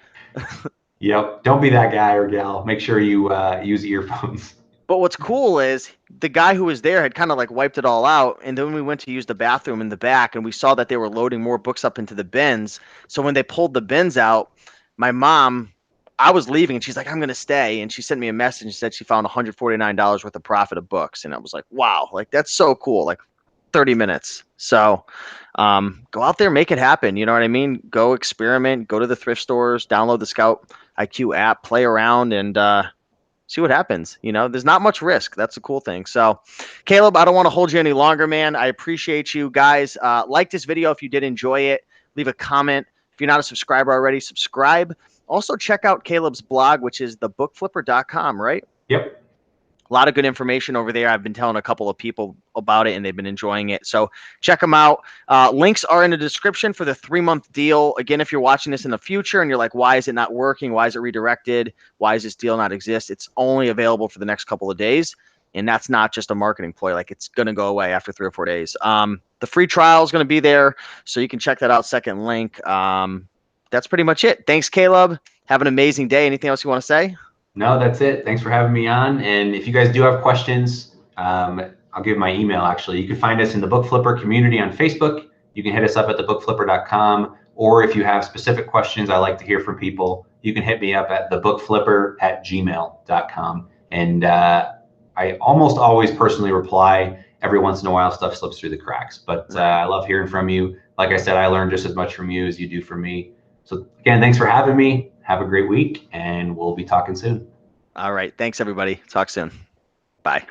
B: yep. Don't be that guy or gal. Make sure you use earphones.
A: But what's cool is the guy who was there had kind of like wiped it all out. And then we went to use the bathroom in the back and we saw that they were loading more books up into the bins. So when they pulled the bins out, my mom, I was leaving and she's like, I'm going to stay. And she sent me a message and said she found $149 worth of profit of books. And I was like, wow, like that's so cool. Like 30 minutes. So go out there, make it happen. You know what I mean? Go experiment, go to the thrift stores, download the Scout IQ app, play around, and see what happens. You know, there's not much risk. That's the cool thing. So, Caleb, I don't want to hold you any longer, man. I appreciate you guys. Like this video if you did enjoy it. Leave a comment. If you're not a subscriber already, subscribe. Also, check out Caleb's blog, which is thebookflipper.com, right?
B: Yep.
A: A lot of good information over there. I've been telling a couple of people about it and they've been enjoying it. So check them out. Links are in the description for the 3-month deal. Again, if you're watching this in the future and you're like, why is it not working? Why is it redirected? Why does this deal not exist? It's only available for the next couple of days. And that's not just a marketing ploy. Like it's going to go away after 3 or 4 days. The free trial is going to be there. So you can check that out. Second link. That's pretty much it. Thanks, Caleb. Have an amazing day. Anything else you want to say?
B: No, that's it. Thanks for having me on. And if you guys do have questions, I'll give my email actually. You can find us in the Book Flipper community on Facebook. You can hit us up at thebookflipper.com. Or if you have specific questions, I like to hear from people. You can hit me up at thebookflipper@gmail.com. And I almost always personally reply. Every once in a while, stuff slips through the cracks. But I love hearing from you. Like I said, I learn just as much from you as you do from me. So again, thanks for having me. Have a great week, and we'll be talking soon.
A: All right. Thanks, everybody. Talk soon. Bye.